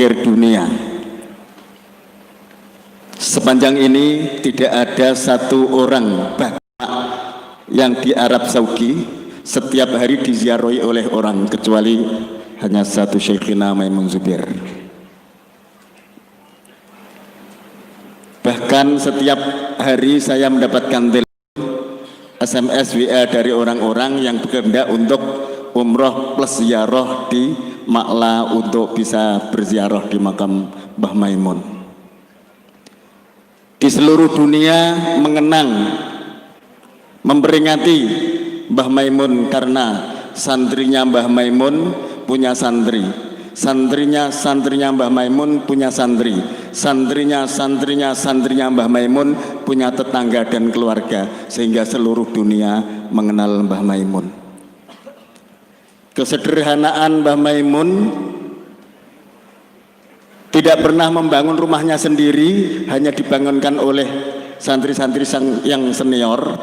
fakir dunia. Sepanjang ini tidak ada satu orang yang di Arab Saudi setiap hari diziarahi oleh orang kecuali hanya satu Syekhina Maimun Zubair. Bahkan setiap hari saya mendapatkan telepon, SMS, WA dari orang-orang yang berkehendak untuk umroh plus ziarah di Makla untuk bisa berziarah di makam Mbah Maimun. Di seluruh dunia mengenang, memperingati Mbah Maimun karena santrinya Mbah Maimun punya santri, santrinya Mbah Maimun punya santri, santrinya Mbah Maimun punya tetangga dan keluarga, sehingga seluruh dunia mengenal Mbah Maimun. Kesederhanaan Mbah Maimun, tidak pernah membangun rumahnya sendiri, hanya dibangunkan oleh santri-santri yang senior,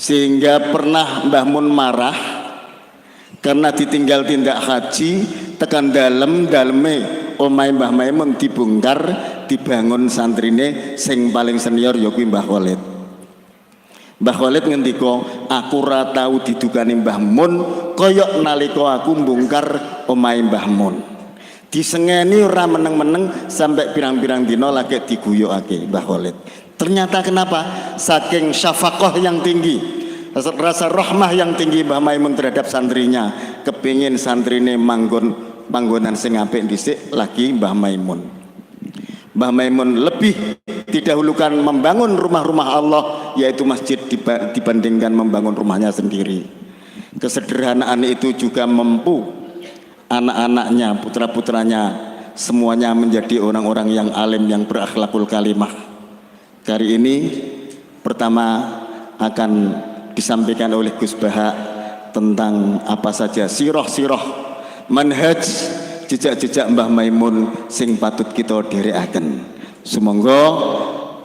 sehingga pernah Mbah Mun marah karena ditinggal tindak haji, tekan daleme omahe Mbah Maimun dibongkar, dibangun santrine sing paling senior yakuwi Mbah Khalid. Mbah Khalid ngendika, aku ora tau didukani Mbah Mun kaya nalika aku mbongkar omahe Mbah Mun. Disengeni ora meneng-meneng sampai pirang-pirang dina lagi diguyokake Mbah Khalid. Ternyata kenapa? Saking syafaqah yang tinggi, rasa rahmah yang tinggi Mbah Maimun terhadap santrinya, kepingin santrine panggonan sing apik dhisik lagi Mbah Maimun. Mbah Maimun lebih didahulukan membangun rumah-rumah Allah, yaitu masjid, dibandingkan membangun rumahnya sendiri. Kesederhanaan itu juga mampu anak-anaknya, putra-putranya semuanya menjadi orang-orang yang alim, yang berakhlakul kalimah. Hari ini pertama akan disampaikan oleh Gus Baha tentang apa saja sirah-sirah manhaj jejak-jejak Mbah Maimun sing patut kita dherekaken. Sumangga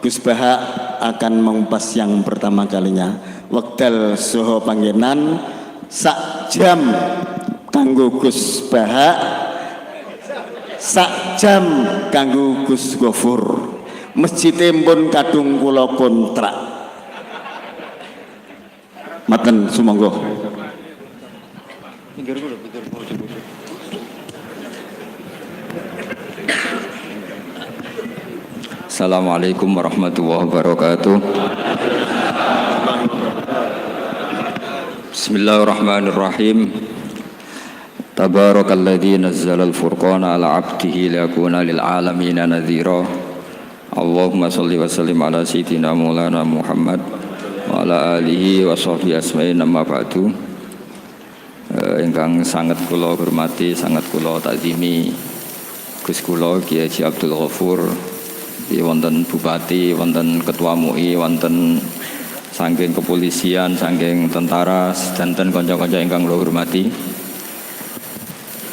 Gus Baha akan mengupas yang pertama kalinya. Wekdal saha panggenan sak jam kanggo Gus Baha, sak jam kanggo Gus Ghafur. Masjid pun kadung kula kontrak. Maten sumangga. Assalamualaikum warahmatullahi wabarakatuh. Bismillahirrahmanirrahim. Tabarakalladzi nazzalal furqana ala 'abdihi liyakuna lil 'alamin nadhira. Allahumma shalli wa sallim ala sayyidina Maulana Muhammad wa ala alihi wa sahbihi asma'in, amma ba'du. Ingkang sangat kula hormati, sangat kula takzimi Gus kula Kiai Haji Abdul Ghafur, wonten bupati, wonten ketua MUI, wonten saking kepolisian, saking tentara, dan kanca-kanca ingkang kula hormati.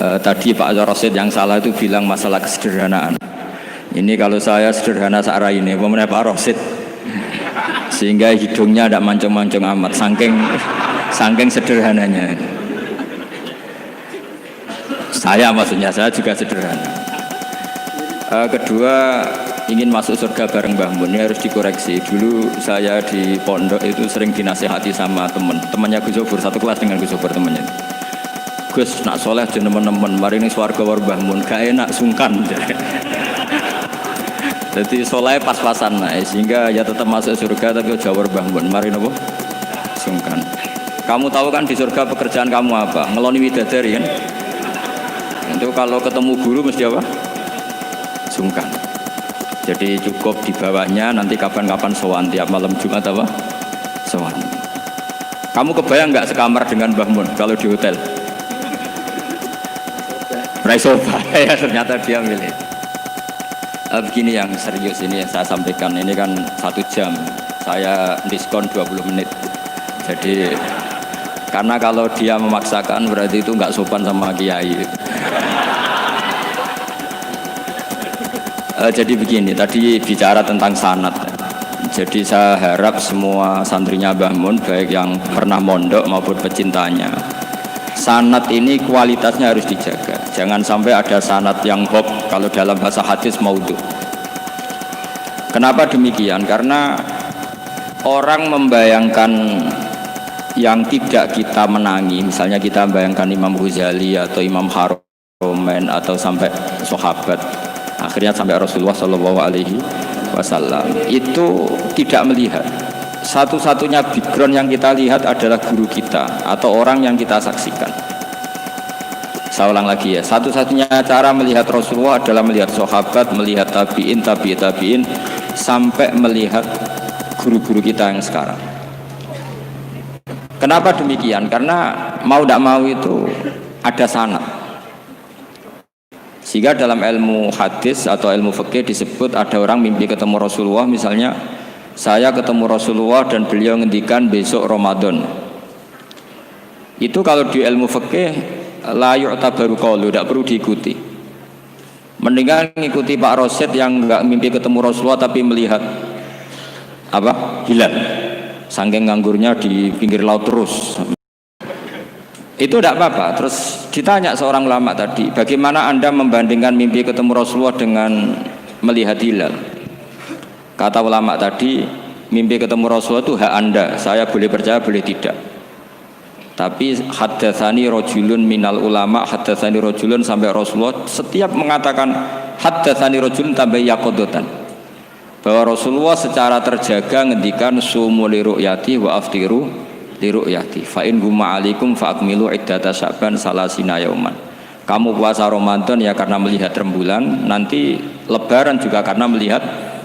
Tadi Pak Rosid yang salah itu bilang masalah kesederhanaan. Ini kalau saya sederhana searah ini, pemenang Pak Rosid, sehingga hidungnya tidak mancung-mancung amat, saking sederhananya. Saya maksudnya, saya juga sederhana. Kedua, ingin masuk surga bareng Mbah Mun, ini harus dikoreksi. Dulu saya di pondok itu sering dinasihati sama temannya Gus Zofur, satu kelas dengan Gus Zofur temannya. Gus, nak soleh aja teman-teman, mari ini swarga war Mbah Mun, gak enak, sungkan. Jadi soleh pas-pasan, sehingga ya tetap masuk surga tapi jawab Mbah Mun, mari nopo sungkan. Kamu tahu kan di surga pekerjaan kamu apa? Ngeloni widadari kan? Itu kalau ketemu guru mesti apa? Sungkan. Jadi cukup di bawahnya, nanti kapan-kapan sowan tiap malam Jumat apa? Sowan. Kamu kebayang nggak sekamar dengan Mbah Mun kalau di hotel? Raisoba, ya ternyata dia milih. Begini yang serius ini yang saya sampaikan, ini kan 1 jam, saya diskon 20 menit. Jadi karena kalau dia memaksakan berarti itu nggak sopan sama kiai. Jadi begini, tadi bicara tentang sanad. Jadi saya harap semua santrinya Mbah Mun, baik yang pernah mondok maupun pecintanya, sanad ini kualitasnya harus dijaga. Jangan sampai ada sanad yang hoax, kalau dalam bahasa hadis maudhu. Kenapa demikian? Karena orang membayangkan yang tidak kita menangi, misalnya kita membayangkan Imam Ghazali atau Imam Haromen atau sampai sahabat, akhirnya sampai Rasulullah Shallallahu Alaihi Wasallam, itu tidak melihat. Satu-satunya background yang kita lihat adalah guru kita atau orang yang kita saksikan. Saya ulang lagi ya, satu-satunya cara melihat Rasulullah adalah melihat sahabat, melihat tabi'in, tabi'in, sampai melihat guru-guru kita yang sekarang. Kenapa demikian? Karena mau tidak mau itu ada sanad. Sehingga dalam ilmu hadis atau ilmu fikih disebut ada orang mimpi ketemu Rasulullah, misalnya saya ketemu Rasulullah dan beliau ngendikan besok Ramadan. Itu kalau di ilmu fikih la yu'tabaru qaulu, tidak perlu diikuti. Mendingan ngikuti Pak Rosid yang enggak mimpi ketemu Rasulullah tapi melihat apa? Hilal. Saking nganggurnya di pinggir laut terus. Itu tidak apa-apa. Terus ditanya seorang ulama tadi, bagaimana Anda membandingkan mimpi ketemu Rasulullah dengan melihat hilal? Kata ulama tadi, mimpi ketemu Rasulullah itu hak Anda, saya boleh percaya boleh tidak. Tapi haddatsani rajulun minal ulama, haddatsani rajulun sampai Rasulullah setiap mengatakan haddatsani rajulun tambah yaqadatan, bahwa Rasulullah secara terjaga ngendikan sumu li ru'yati wa aftiru li ru'yati fa in huma alaikum fa akmilu iddata sya'ban salasina yauman. Kamu puasa Ramadan ya karena melihat rembulan, nanti lebaran juga karena melihat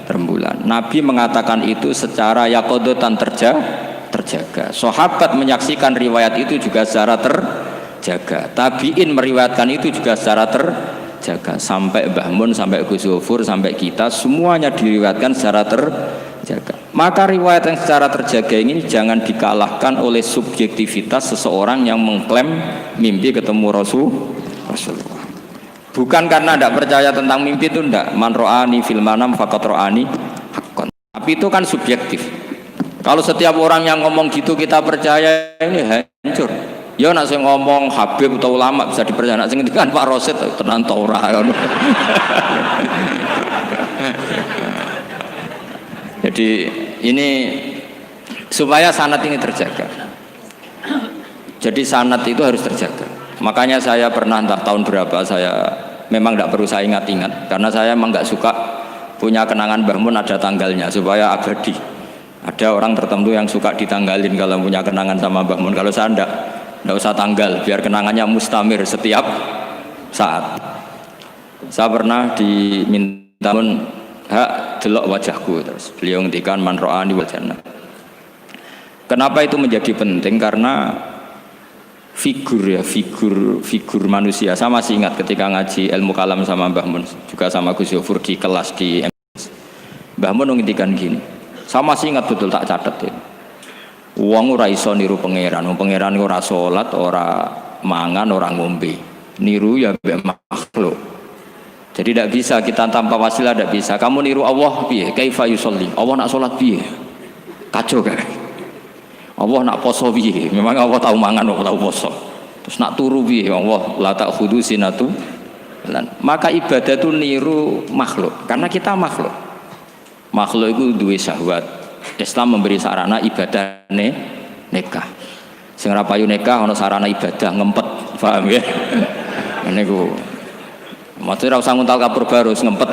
rembulan. Nabi mengatakan itu secara yaqadatan terjaga. Sahabat menyaksikan riwayat itu juga secara terjaga. Tabi'in meriwayatkan itu juga secara terjaga. Sampai Mbah Mun, sampai Gus Zufur, sampai kita semuanya diriwayatkan secara terjaga. Maka riwayat yang secara terjaga ini jangan dikalahkan oleh subjektivitas seseorang yang mengklaim mimpi ketemu Rasulullah. Bukan karena tidak percaya tentang mimpi itu tidak. Man ro'ani fil manam faqat ro'ani haqqan. Tapi itu kan subjektif. Kalau setiap orang yang ngomong gitu kita percaya, ini hancur. Ya nak sing ngomong Habib atau ulama bisa dipercaya. Nak sing ngendikan Pak Rosid tenan ta ora. Jadi ini supaya sanad ini terjaga. Jadi sanad itu harus terjaga. Makanya saya pernah entah tahun berapa, saya memang tidak perlu saya ingat-ingat karena saya memang nggak suka punya kenangan Mbah Mun ada tanggalnya supaya abadi. Ada orang tertentu yang suka ditanggalin kalau punya kenangan sama Mbah Mun. Kalau saya enggak usah tanggal, biar kenangannya mustamir setiap saat. Saya pernah diminta Mun hak delok wajahku, terus beliau ngendikan man ro'ani wal jannah. Kenapa itu menjadi penting? Karena figur manusia. Saya masih ingat ketika ngaji ilmu kalam sama Mbah Mun, juga sama Gus Zufur di kelas di MS. Mbah Mun ngendikan gini, saya masih ingat betul, tak catat ya. Wong ora iso niru pangeran, pangeran ora salat, ora mangan, ora ngombe. Niru ya mbek makhluk. Jadi tidak bisa kita tanpa wasilah, tidak bisa. Kamu niru Allah piye? Kaifa yusolli? Allah nak salat piye? Kacau kan? Allah nak poso piye? Memang Allah tahu mangan, Allah tahu poso. Terus nak turu piye? Allah la ta'khudhu sinatu. Maka ibadah itu niru makhluk, karena kita makhluk. Makhluk itu duwe syahwat. Islam memberi sarana ibadah nikah. Sing ora payu nikah ana sarana ibadah ngempet, paham ya? Niku. Maksudnya ora usah nguntal kapur barus ngempet.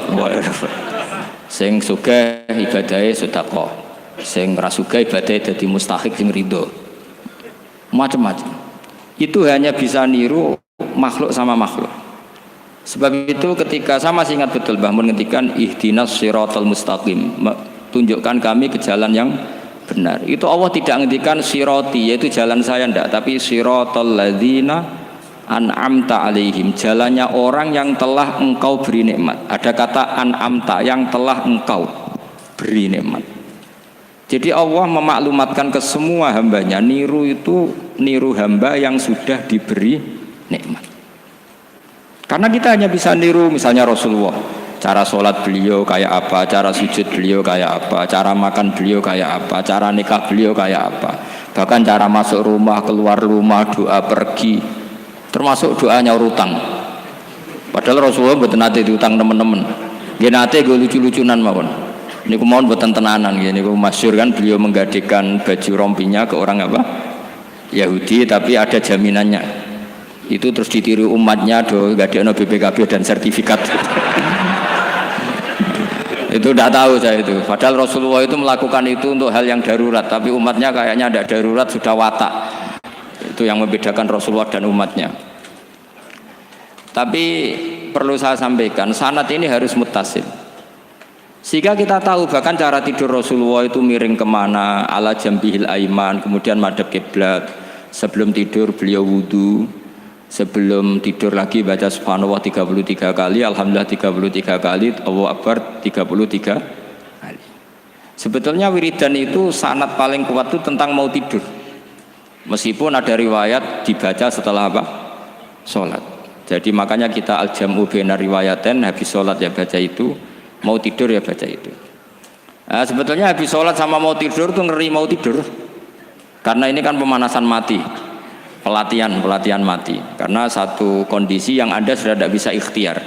Sing sugih ibadahe sedekah. Sing ora sugih ibadahe dadi mustahik sing ridho. Macam-macam. Itu hanya bisa niru makhluk sama makhluk. Sebab itu ketika saya masih ingat betul Mbah Mun ngendikan ihdinas siratal mustaqim, tunjukkan kami ke jalan yang benar. Itu Allah tidak ngendikan sirati, yaitu jalan saya ndak, tapi siratal ladzina an'amta alaihim, jalannya orang yang telah engkau beri nikmat. Ada kata an'amta, yang telah engkau beri nikmat. Jadi Allah memaklumatkan ke semua hambanya, niru itu niru hamba yang sudah diberi nikmat. Karena kita hanya bisa niru misalnya Rasulullah, cara sholat beliau kayak apa, cara sujud beliau kayak apa, cara makan beliau kayak apa, cara nikah beliau kayak apa, bahkan cara masuk rumah, keluar rumah, doa pergi, termasuk doa nyaur utang. Padahal Rasulullah mboten nate diutang teman-teman. Nggih nate go lucu-lucunan mawon. Niku mawon mboten tenanan nggih niku masyhur kan beliau menggadaikan baju rompinya ke orang apa? Yahudi, tapi ada jaminannya. Itu terus ditiru umatnya do gadekno BPKB dan sertifikat. Itu tidak tahu saya itu. Padahal Rasulullah itu melakukan itu untuk hal yang darurat, tapi umatnya kayaknya tidak darurat, sudah watak. Itu yang membedakan Rasulullah dan umatnya. Tapi perlu saya sampaikan, sanad ini harus muttasil. Sehingga kita tahu bahkan cara tidur Rasulullah itu miring kemana, ala jambihil aiman, kemudian madhab kiblat. Sebelum tidur beliau wudu, sebelum tidur lagi baca subhanallah 33 kali, alhamdulillah 33 kali, Allahu akbar 33 kali. Sebetulnya wiridan itu sanad paling kuat itu tentang mau tidur. Meskipun ada riwayat dibaca setelah apa? Sholat. Jadi makanya kita al-jam'u baina riwayaten, habis sholat ya baca itu, mau tidur ya baca itu. Nah, sebetulnya habis sholat sama mau tidur tuh ngeri mau tidur. Karena ini kan pemanasan mati. Pelatihan mati, karena satu kondisi yang Anda sudah tidak bisa ikhtiar.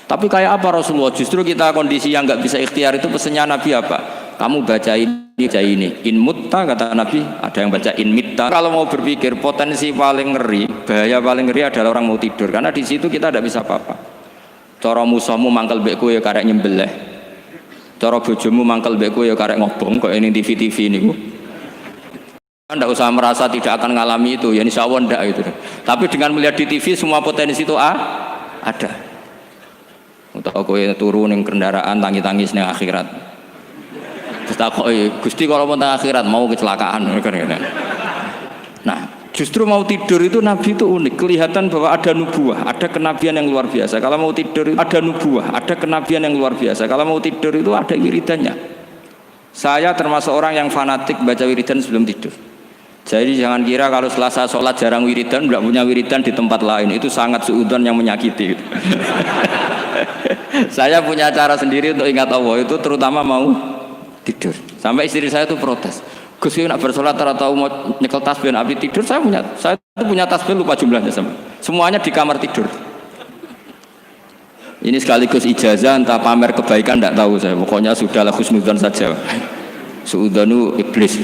Tapi kayak apa Rasulullah? Justru kita kondisi yang nggak bisa ikhtiar itu pesannya Nabi apa? Kamu baca ini, in mutta kata Nabi, ada yang baca in mitta. Kalau mau berpikir potensi paling ngeri, bahaya paling ngeri adalah orang mau tidur, karena di situ kita tidak bisa apa-apa. Cara musuhmu mangkel bekku ya karek nyembelih, cara bojomu mangkel bekku ya karek ngobong, kok ini TV niku. Anda usah merasa tidak akan mengalami itu, ya insya Allah enggak itu. Tapi dengan melihat di TV semua potensi itu ada. Untuk aku turun yang kendaraan tangis-tangis ning akhirat. Terus takoki, Gusti kalau mau akhirat mau kecelakaan kan. Nah, justru mau tidur itu Nabi itu unik, kelihatan bahwa ada nubuah, ada kenabian yang luar biasa. Kalau mau tidur itu ada nubuah, ada kenabian yang luar biasa. Kalau mau tidur itu ada wiridannya. Saya termasuk orang yang fanatik baca wiridan sebelum tidur. Jadi jangan kira kalau Selasa sholat jarang wiridan, tidak punya wiridan di tempat lain, itu sangat suudzon yang menyakiti. Saya punya cara sendiri untuk ingat Allah, itu terutama mau tidur. Sampai istri saya itu protes, Gus nak bersolat tahu mau nyekel tasbih api tidur. Saya itu punya tasbih lupa jumlahnya semuanya di kamar tidur. Ini sekaligus ijazah, entah pamer kebaikan tidak tahu saya. Pokoknya sudahlah husnudzon saja. Suudzonu iblis.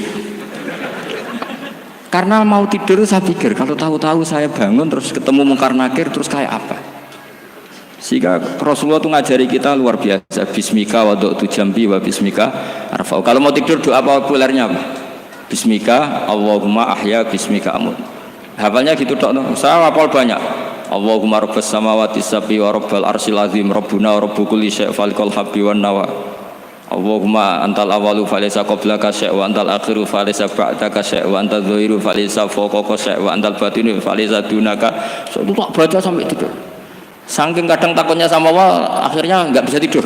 Karena mau tidur saya pikir kalau tahu-tahu saya bangun terus ketemu mungkar nakir terus kayak apa. Sehingga Rasulullah itu ngajari kita luar biasa. Bismika wadu'tu jambi wa bismika arfa'u. Kalau mau tidur doa populernya apa? Bismika Allahumma ahya bismika amut. Hafalnya gitu tok. Saya hafal banyak. Allahumma rabbas samawati sab'i wa rabbal arsyil azim rabbuna wa rabbu kulli syai' falikal habbi wan nawa. Allahumma antal awalu falaysa qablaka syai' wa antal akhiru falaysa ba'daka syai' wa antal dhahiru falaysa fawqaka syai' wa antal batinu falaysa dunaka. So, itu tak baca sampai tidur. Saking kadang takutnya sama Allah, akhirnya nggak bisa tidur.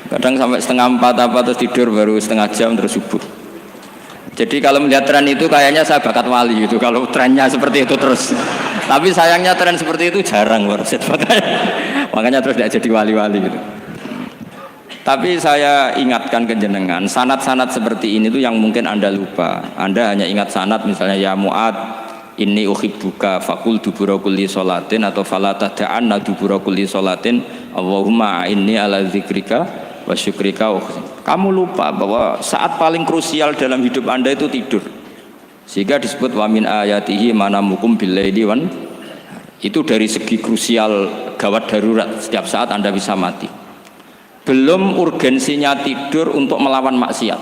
Kadang sampai 3:30 apa terus tidur baru setengah jam terus subuh. Jadi kalau melihat tren itu kayaknya saya bakat wali gitu. Kalau trennya seperti itu terus. Tapi sayangnya tren seperti itu jarang warset. Makanya terus tidak jadi wali-wali gitu. Tapi saya ingatkan ke jenengan, sanad-sanad seperti ini tuh yang mungkin Anda lupa. Anda hanya ingat sanad misalnya ya Mu'ad inni uhibbuka faqul dubura kulli sholatin atau fala tad'anna dubura kulli sholatin Allahumma inni ala dzikrika wa syukrika. Kamu lupa bahwa saat paling krusial dalam hidup Anda itu tidur. Sehingga disebut wa min ayatihi manamukum billaili wan. Itu dari segi krusial gawat darurat, setiap saat Anda bisa mati. Belum urgensinya tidur untuk melawan maksiat.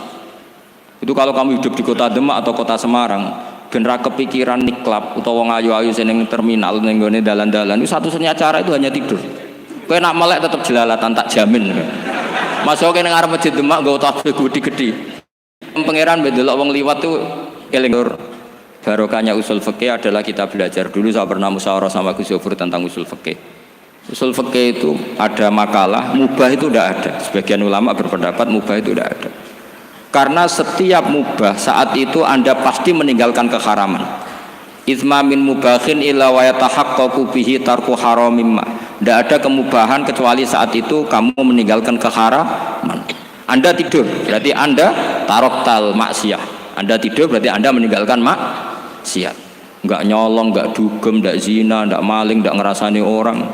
Itu kalau kamu hidup di kota Demak atau kota Semarang, genera kepikiran niklap atau wong ayu-ayu seneng terminal ning gone dalan-dalan, itu satu-satunya cara itu hanya tidur. Kowe nak melek tetap jelalatan tak jamin. Masuk ke nang arep masjid Demak nggo tasbih gede-gede. Pangeran bedelok wong liwat tuh eling. Barokahnya usul fikih adalah kita belajar dulu. Saya pernah musyawarah sama Gus Yofur tentang usul fikih. Usul fikih itu ada makalah mubah itu tidak ada. Sebagian ulama berpendapat mubah itu tidak ada. Karena setiap mubah saat itu Anda pasti meninggalkan keharaman. Itsma min mubahin illa wa yatahaqqaqu bihi tarku haramimma. Tidak ada kemubahan kecuali saat itu kamu meninggalkan keharaman. Anda tidur berarti Anda taroktal maksiyah. Anda tidur berarti Anda meninggalkan maksiat. nggak nyolong, nggak dugem, nggak zina, nggak maling, nggak ngerasani orang.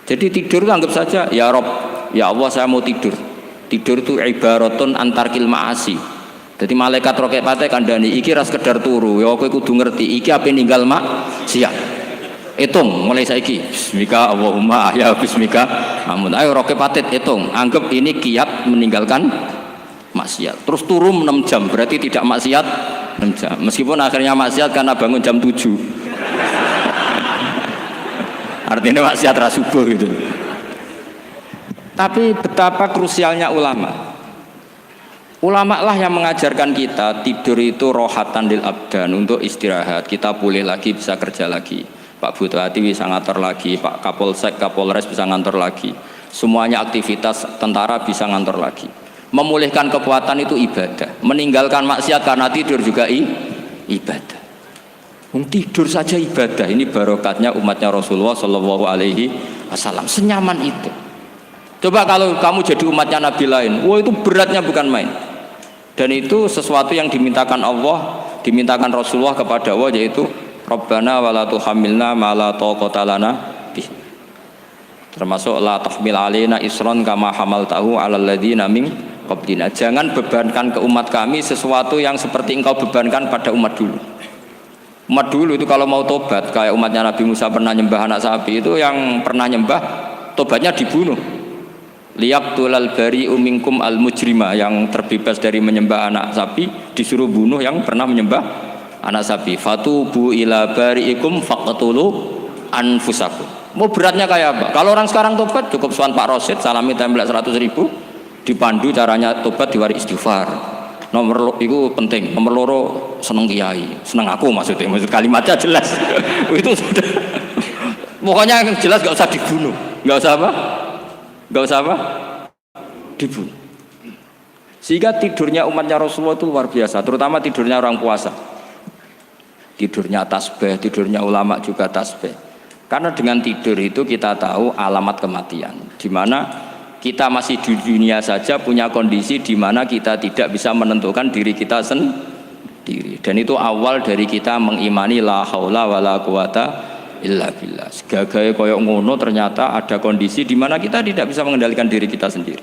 Jadi tidur anggap saja ya Rob, ya Allah saya mau tidur. Tidur itu ibaratun antarkil ma'asi. Jadi malaikat roket pate kandani iki ras sekedar turu, ya kowe kudu ngerti iki ape ninggal maksiat. Hitung mulai saiki. Bismika Allahumma ya bismika. Amun ayo roket patit hitung. Anggap ini kiat meninggalkan maksiat. Terus turun 6 jam berarti tidak maksiat 6 jam. Meskipun akhirnya maksiat karena bangun jam 7. Artinya maksiat rasubuh gitu. Tapi betapa krusialnya ulama. Ulama lah yang mengajarkan kita tidur itu rohatan lil abdan, untuk istirahat. Kita pulih lagi bisa kerja lagi. Pak Bupati bisa ngantor lagi, Pak Kapolsek, Kapolres bisa ngantor lagi. Semuanya aktivitas tentara bisa ngantor lagi. Memulihkan kekuatan itu ibadah. Meninggalkan maksiat karena tidur juga ibadah. Tidur saja ibadah. Ini barokatnya umatnya Rasulullah Shallallahu Alaihi Wasallam. Senyaman itu. Coba kalau kamu jadi umatnya Nabi lain, wah itu beratnya bukan main. Dan itu sesuatu yang dimintakan Allah, dimintakan Rasulullah kepada Allah, yaitu Rabbana wala tuhammilna ma la taqata lana bih. Termasuk la tahmil alaina isron kama hamaltahu alal ladzina min qablina. Jangan bebankan ke umat kami sesuatu yang seperti engkau bebankan pada umat dulu. Umat dulu itu kalau mau tobat, kayak umatnya Nabi Musa pernah nyembah anak sapi, itu yang pernah nyembah tobatnya dibunuh. Liyaqtulal bari'u minkum al mujrima, yang terbebas dari menyembah anak sapi disuruh bunuh yang pernah menyembah anak sapi. Fatubu ila bari'ikum faqtulu anfusakum. Mau beratnya kayak apa? Kalau orang sekarang tobat cukup soal Pak Rosid, salami template 100.000, dipandu caranya tobat, diwari istighfar. Nomor itu penting. Nomor loro seneng kiai, seneng aku maksudnya. Maksud kalimatnya jelas. Itu sudah. Pokoknya yang jelas gak usah dibunuh. Gak usah apa? Gak usah apa? Dibunuh. Sehingga tidurnya umatnya Rasulullah itu luar biasa, terutama tidurnya orang puasa. Tidurnya tasbih, tidurnya ulama juga tasbih. Karena dengan tidur itu kita tahu alamat kematian. Di mana kita masih di dunia saja punya kondisi di mana kita tidak bisa menentukan diri kita sendiri. Dan itu awal dari kita mengimani la haula wala quwata illa billah. Segagai koyok ngono ternyata ada kondisi di mana kita tidak bisa mengendalikan diri kita sendiri.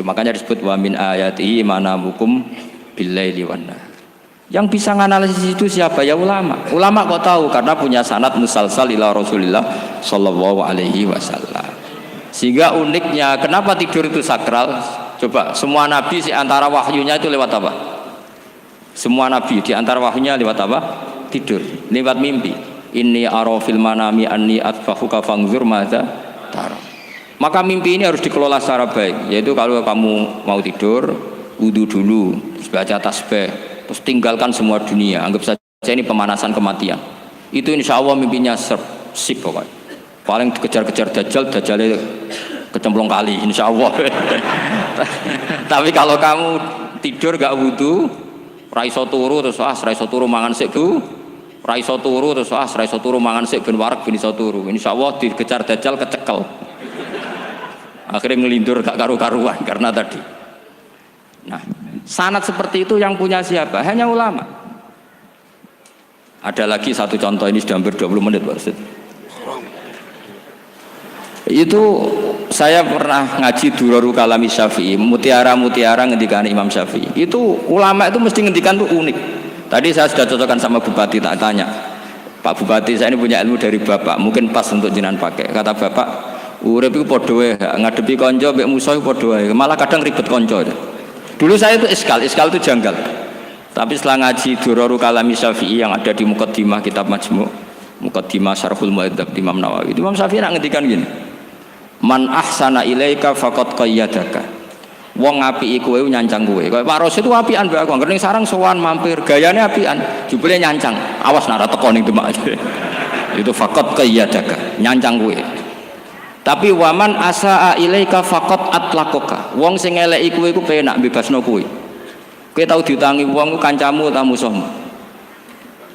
Makanya disebut wa min ayati manamukum billaili wan nahar. Yang bisa menganalisis itu siapa? Ya ulama. Ulama kok tahu karena punya sanad musalsal ila Rasulillah sallallahu alaihi wasallam. Sehingga uniknya kenapa tidur itu sakral? Coba semua nabi di antara wahyunya itu lewat apa? Semua nabi di antara wahyunya lewat apa? Tidur, lewat mimpi. Inni ara fil manami anni atfahuka fangzur madza tara. Maka mimpi ini harus dikelola secara baik. Yaitu kalau kamu mau tidur, wudu dulu, terus baca tasbih, terus tinggalkan semua dunia. Anggap saja ini pemanasan kematian. Itu insya Allah mimpinya sip pokoknya. Paling dikejar-kejar Dajjalnya kecemplung kali, insya Allah. Tapi kalau kamu tidur gak wudu, raiso turu terus raiso turu mangan sik bu, raiso turu terus raiso turu mangan sik ben warak ben iso turu. Insya Allah dikejar Dajjal kecekel. Akhirnya ngelindur gak karu-karuan karena tadi. Nah, sanad seperti itu yang punya siapa? Hanya ulama. Ada lagi satu contoh, ini sudah hampir 20 menit Pak Ustaz. Itu saya pernah ngaji Durarul Kalami Syafi'i, mutiara-mutiara ngendikan Imam Syafi'i. Itu ulama itu mesti ngendikan tuh unik. Tadi saya sudah cocokkan sama Bupati, tak tanya, Pak Bupati saya ini punya ilmu dari Bapak, mungkin pas untuk jenengan pakai. Kata Bapak, urip iku padha wae, ngadepi kanca mbek musuh padha wae, malah kadang ribet kanca. Dulu saya itu iskal itu janggal. Tapi setelah ngaji Durarul Kalami Syafi'i yang ada di Muqaddimah kitab Majmu', Muqaddimah Syarhul Mu'adzab Imam Nawawi, itu Imam Syafi'i nak ngendikan gini. Man ahsana ilaika faqad qayyadaka. Wong apiki kowe nyancang kowe. Kaya Pak Rosid itu apian mbak aku. Ngerning sarang sowan mampir, gayane apian. Jebule nyancang. Awas nara teko ning Demak. Itu faqad qayyadaka, nyancang kowe. Tapi waman asaa ilaika faqad atlaqaka. Wong sing eleki kowe iku penak bebasno kowe. Kowe tau diutangi wong kancamu ta musuhmu?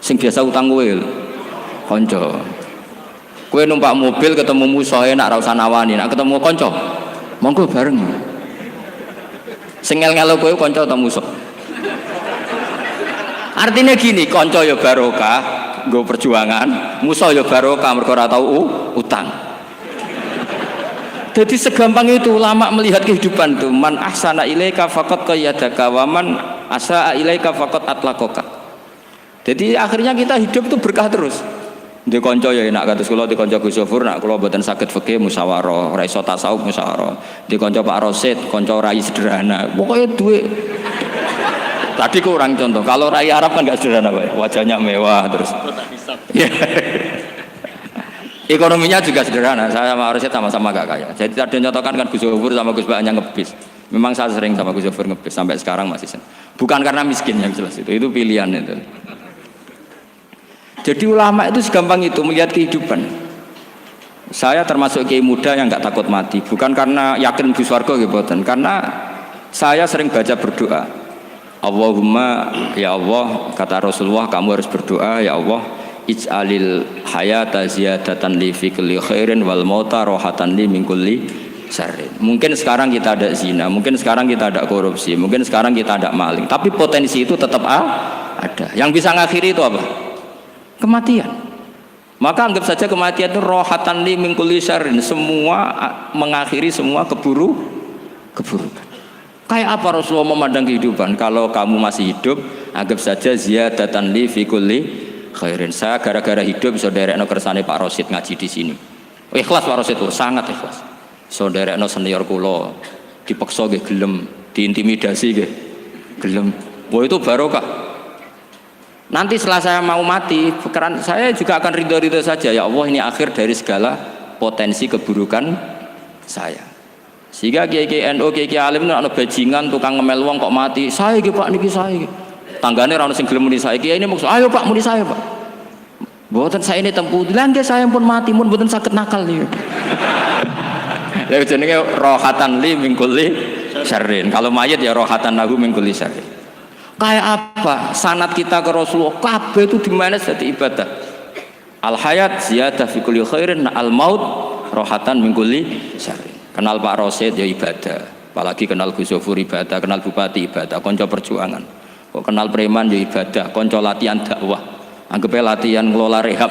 Sing biasa utang kowe lho. Kanca. Kowe numpak mobil ketemu musuh enak ra usah nawani, nek ketemu kanca monggo bareng. Sing ngel-ngelo kowe kanca atau musuh? Artinya gini, konco ya barokah, nggo perjuangan, musuh ya barokah mergo ora tau utang. Jadi segampang itu ulama melihat kehidupan tuh. Man ahsana ilaika faqad qayyadaka wa man asaa ilaika faqad atlaqaka. Jadi akhirnya kita hidup tuh berkah terus. Di konco ya enak kados kula di konco Gus Sofur nak kula mboten saged fikih musyawarah, ora iso tasawuf musyawarah. Di konco Pak Rosid, konco rai sederhana. Pokoknya duit. Tadi kurang contoh. Kalau rai Arab kan enggak sederhana, Pak. Wajahnya mewah terus. Ekonominya juga sederhana. Saya sama Rosid sama-sama gak kaya. Jadi ada nyontohkan kan Gus Sofur sama Gus Baknya ngebis. Memang saya sering sama Gus Sofur ngebis sampai sekarang masih sering. Bukan karena miskin yang jelas itu pilihan itu. Jadi ulama itu segampang itu melihat kehidupan. Saya termasuk kiai muda yang nggak takut mati, bukan karena yakin di surga gitu, karena saya sering baca berdoa. Allahumma ya Allah, kata Rasulullah, kamu harus berdoa ya Allah, ij'alil hayata ziyadatan li fi kulli khairin wal mauta rohatan li min kulli syarrin. Mungkin sekarang kita ada zina, mungkin sekarang kita ada korupsi, mungkin sekarang kita ada maling, tapi potensi itu tetap ada. Yang bisa ngakhiri itu apa? Kematian. Maka anggap saja kematian itu rohatan li min kulli syarrin, semua mengakhiri semua keburukan. Kayak apa Rasulullah memandang kehidupan? Kalau kamu masih hidup, anggap saja ziyadatan li fi kulli khairin. Saya gara-gara hidup bisa derekno kersane Pak Rosid ngaji di sini. Ikhlas Pak Rosid itu sangat ikhlas. So derekno senior kula dipaksa nggih gelem, diintimidasi nggih gelem. Wah itu barokah. Nanti setelah saya mau mati, pikiran saya juga akan ridho-ridho saja. Ya Allah, ini akhir dari segala potensi keburukan saya. Sehingga kiai-kiai NU, kiai-kiai alim itu ada bajingan, tukang ngemel wong kok mati. Saya gitu Pak, niki saya. Tanggane ra ono sing gelem muni saya. Kiai ini maksud, ayo Pak, muni saya Pak. Mboten saya ini tempuh. Langge saya pun mati, pun mboten sakit nakal nih. Ya jenenge rohatan li min kulli syarrin. Kalau mayit ya rohatan lahu min kulli syarrin. Kayak apa sanad kita ke Rasulullah, kabeh itu dimana jadi ibadah. Al hayat ziyadah fi kulli khairin, al maut rohatan min kulli syarrin. Kenal Pak Rosid ya ibadah, apalagi kenal Gus Sofur ibadah, kenal bupati ibadah, konco perjuangan. Kok kenal preman ya ibadah, konco latihan dakwah, anggapnya latihan ngelola rehab.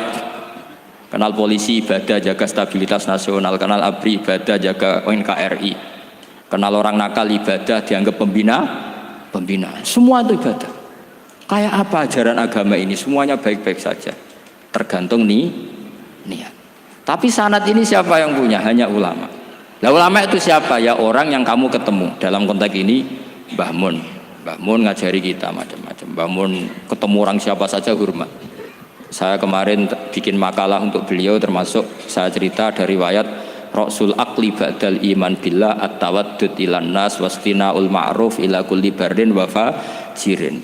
Kenal polisi ibadah, jaga stabilitas nasional. Kenal ABRI ibadah, jaga NKRI. Kenal orang nakal ibadah, dianggap pembinaan. Semua itu ibadah. Kayak apa ajaran agama ini? Semuanya baik-baik saja, tergantung niat. Tapi sanad ini siapa yang punya? Hanya ulama. Nah ulama itu siapa? Ya orang yang kamu ketemu. Dalam konteks ini Mbah Mun ngajari kita macam-macam. Mbah Mun ketemu orang siapa saja hormat. Saya kemarin bikin makalah untuk beliau, termasuk saya cerita dari riwayat Rasul akli ba'dal iman billah at-tawaddud ilan nas wastina'ul ma'ruf ila kulli barrin wa fajirin.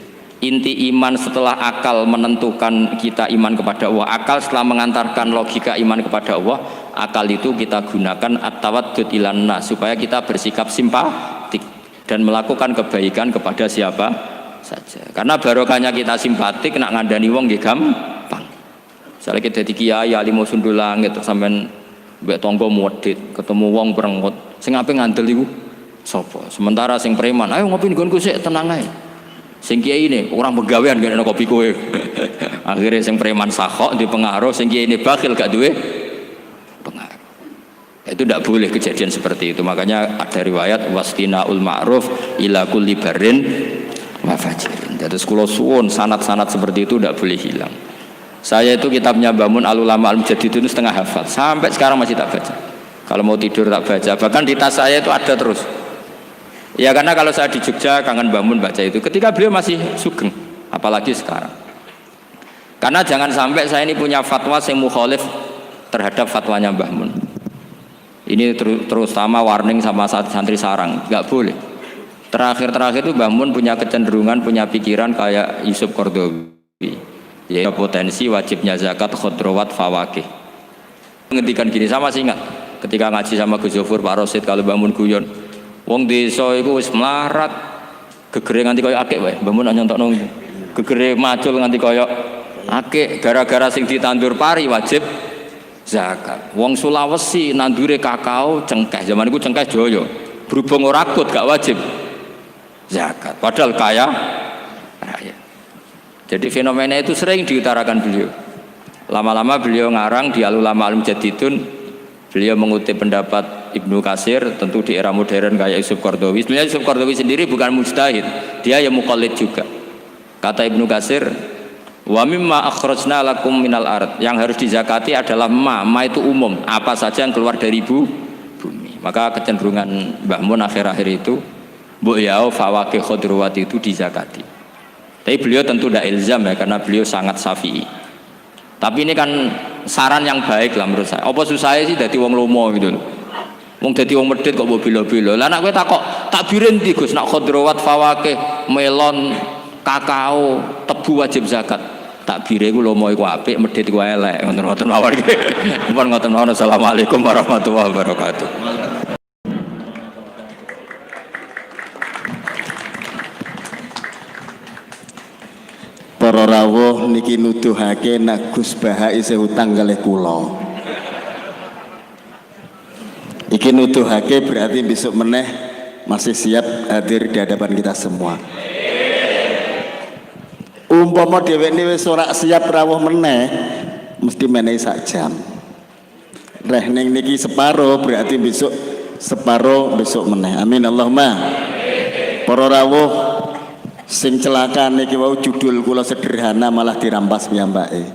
Inti iman setelah akal menentukan kita iman kepada Allah, akal setelah mengantarkan logika iman kepada Allah, akal itu kita gunakan at-tawaddud ilan nas supaya kita bersikap simpatik dan melakukan kebaikan kepada siapa saja. Karena barokahnya kita simpatik, nak ngandani wong nggih gampang. Misalnya kita di kiai alim sundul langit sampean mbek tangga modit, ketemu wong perengut, sing ape ngandel iku sapa? Sementara sing preman, ayo ngopi nggonku sik tenang ae. Sing kiai ini orang pegawean gak kopi kowe. Akhirnya sing preman sakhok di pengaruh, sing kiai ini bakhil gak duwe pengaruh. Itu tidak boleh kejadian seperti itu. Makanya ada riwayat wastinaul ma'ruf ila kulli barrin wa fajirin. Jadi kula suwun sanad-sanad seperti itu tidak boleh hilang. Saya itu kitabnya Mbah Mun Al-Ulama Al-Mujaddid itu setengah hafal, sampai sekarang masih tak baca. Kalau mau tidur tak baca, bahkan di tas saya itu ada terus. Ya karena kalau saya di Jogja kangen Mbah Mun baca itu, ketika beliau masih sugeng, apalagi sekarang. Karena jangan sampai saya ini punya fatwa yang mukhalif terhadap fatwanya Mbah Mun. Ini terutama warning sama santri sarang, nggak boleh. Terakhir itu Mbah Mun punya kecenderungan, punya pikiran kayak Yusuf Qaradawi. Ya potensi wajibnya zakat khodrowat fawakih. Menghentikan gini, sama sih ingat ketika ngaji sama Gus Sofur Pak Rosid kalau bangun guyon wong desa iku wis melarat gegere nganti koyo akeh wae. Mbah Mun nyontokno gegere macul nganti koyo akeh gara-gara sing ditandur pari wajib zakat. Wong Sulawesi nandure kakao cengkeh, zaman iku cengkeh joyo. Berhubung ora akut gak wajib zakat. Padahal kaya raya. Jadi fenomena itu sering diutarakan beliau. Lama-lama beliau ngarang di Al-Ulama Al-Mujaddidun, beliau mengutip pendapat Ibnu Katsir, tentu di era modern kayak Yusuf Qaradawi. Sebenarnya Yusuf Qaradawi sendiri bukan mujtahid, dia ya muqallid juga. Kata Ibnu Katsir, wa mimma akhrajna lakum minal ard, yang harus dizakati adalah ma itu umum, apa saja yang keluar dari bumi. Maka kecenderungan Mbah Mun akhir-akhir itu mbok yao fawaqih khudrawat itu dizakati. Tapi beliau tentu tidak ilzam ya, karena beliau sangat syafi'i. Tapi ini kan saran yang baik lah menurut saya. Apa susah sih dadi wong lomo gitu loh. Wong dadi wong medhit kok mbok bila-bila. Lah nek kowe takok takbirin ndi Gus, nak khudrawat fawaqih, melon, kakao, tebu wajib zakat. Takbire iku lomo iku apik, medhit iku elek. Ngoten-ngoten mawon iki. Mumpun ngoten mawon. Assalamualaikum warahmatullahi wabarakatuh. Para rawuh niki nuduhake nek Gus Baha isih hutang kalih kula. Iki nuduhake berarti besok meneh masih siap hadir di hadapan kita semua. Umpama dheweke wis ora siap rawuh meneh, mesti menehi sak jam. Reh ning niki separo berarti besok separo besok meneh. Amin Allahumma. Para rawuh sing celaka niki wau judul kula sederhana malah dirampas piyambake.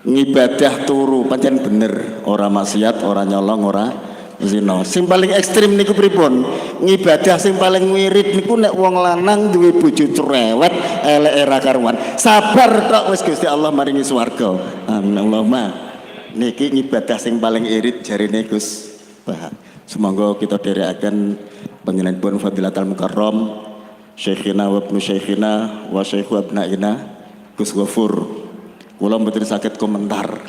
Ngibadah turu pancen bener, ora maksiat, ora nyolong, ora zina. Sing paling ekstrim niku pripun? Ngibadah sing paling wirid niku nek wong lanang duwe bojo cerewet, eleke ra karuan. Sabar tok wis Gusti Allah maringi swarga. Amin Allahumma. Niki ngibadah sing paling irit jarine Gus Bah. Semoga kita dherekaken panjenenganipun Fadilatul Mukarram Syekhina wa ibnu Syekhina wa Syekhu abnaina Gus Ghafur. Kula mboten saged komentar.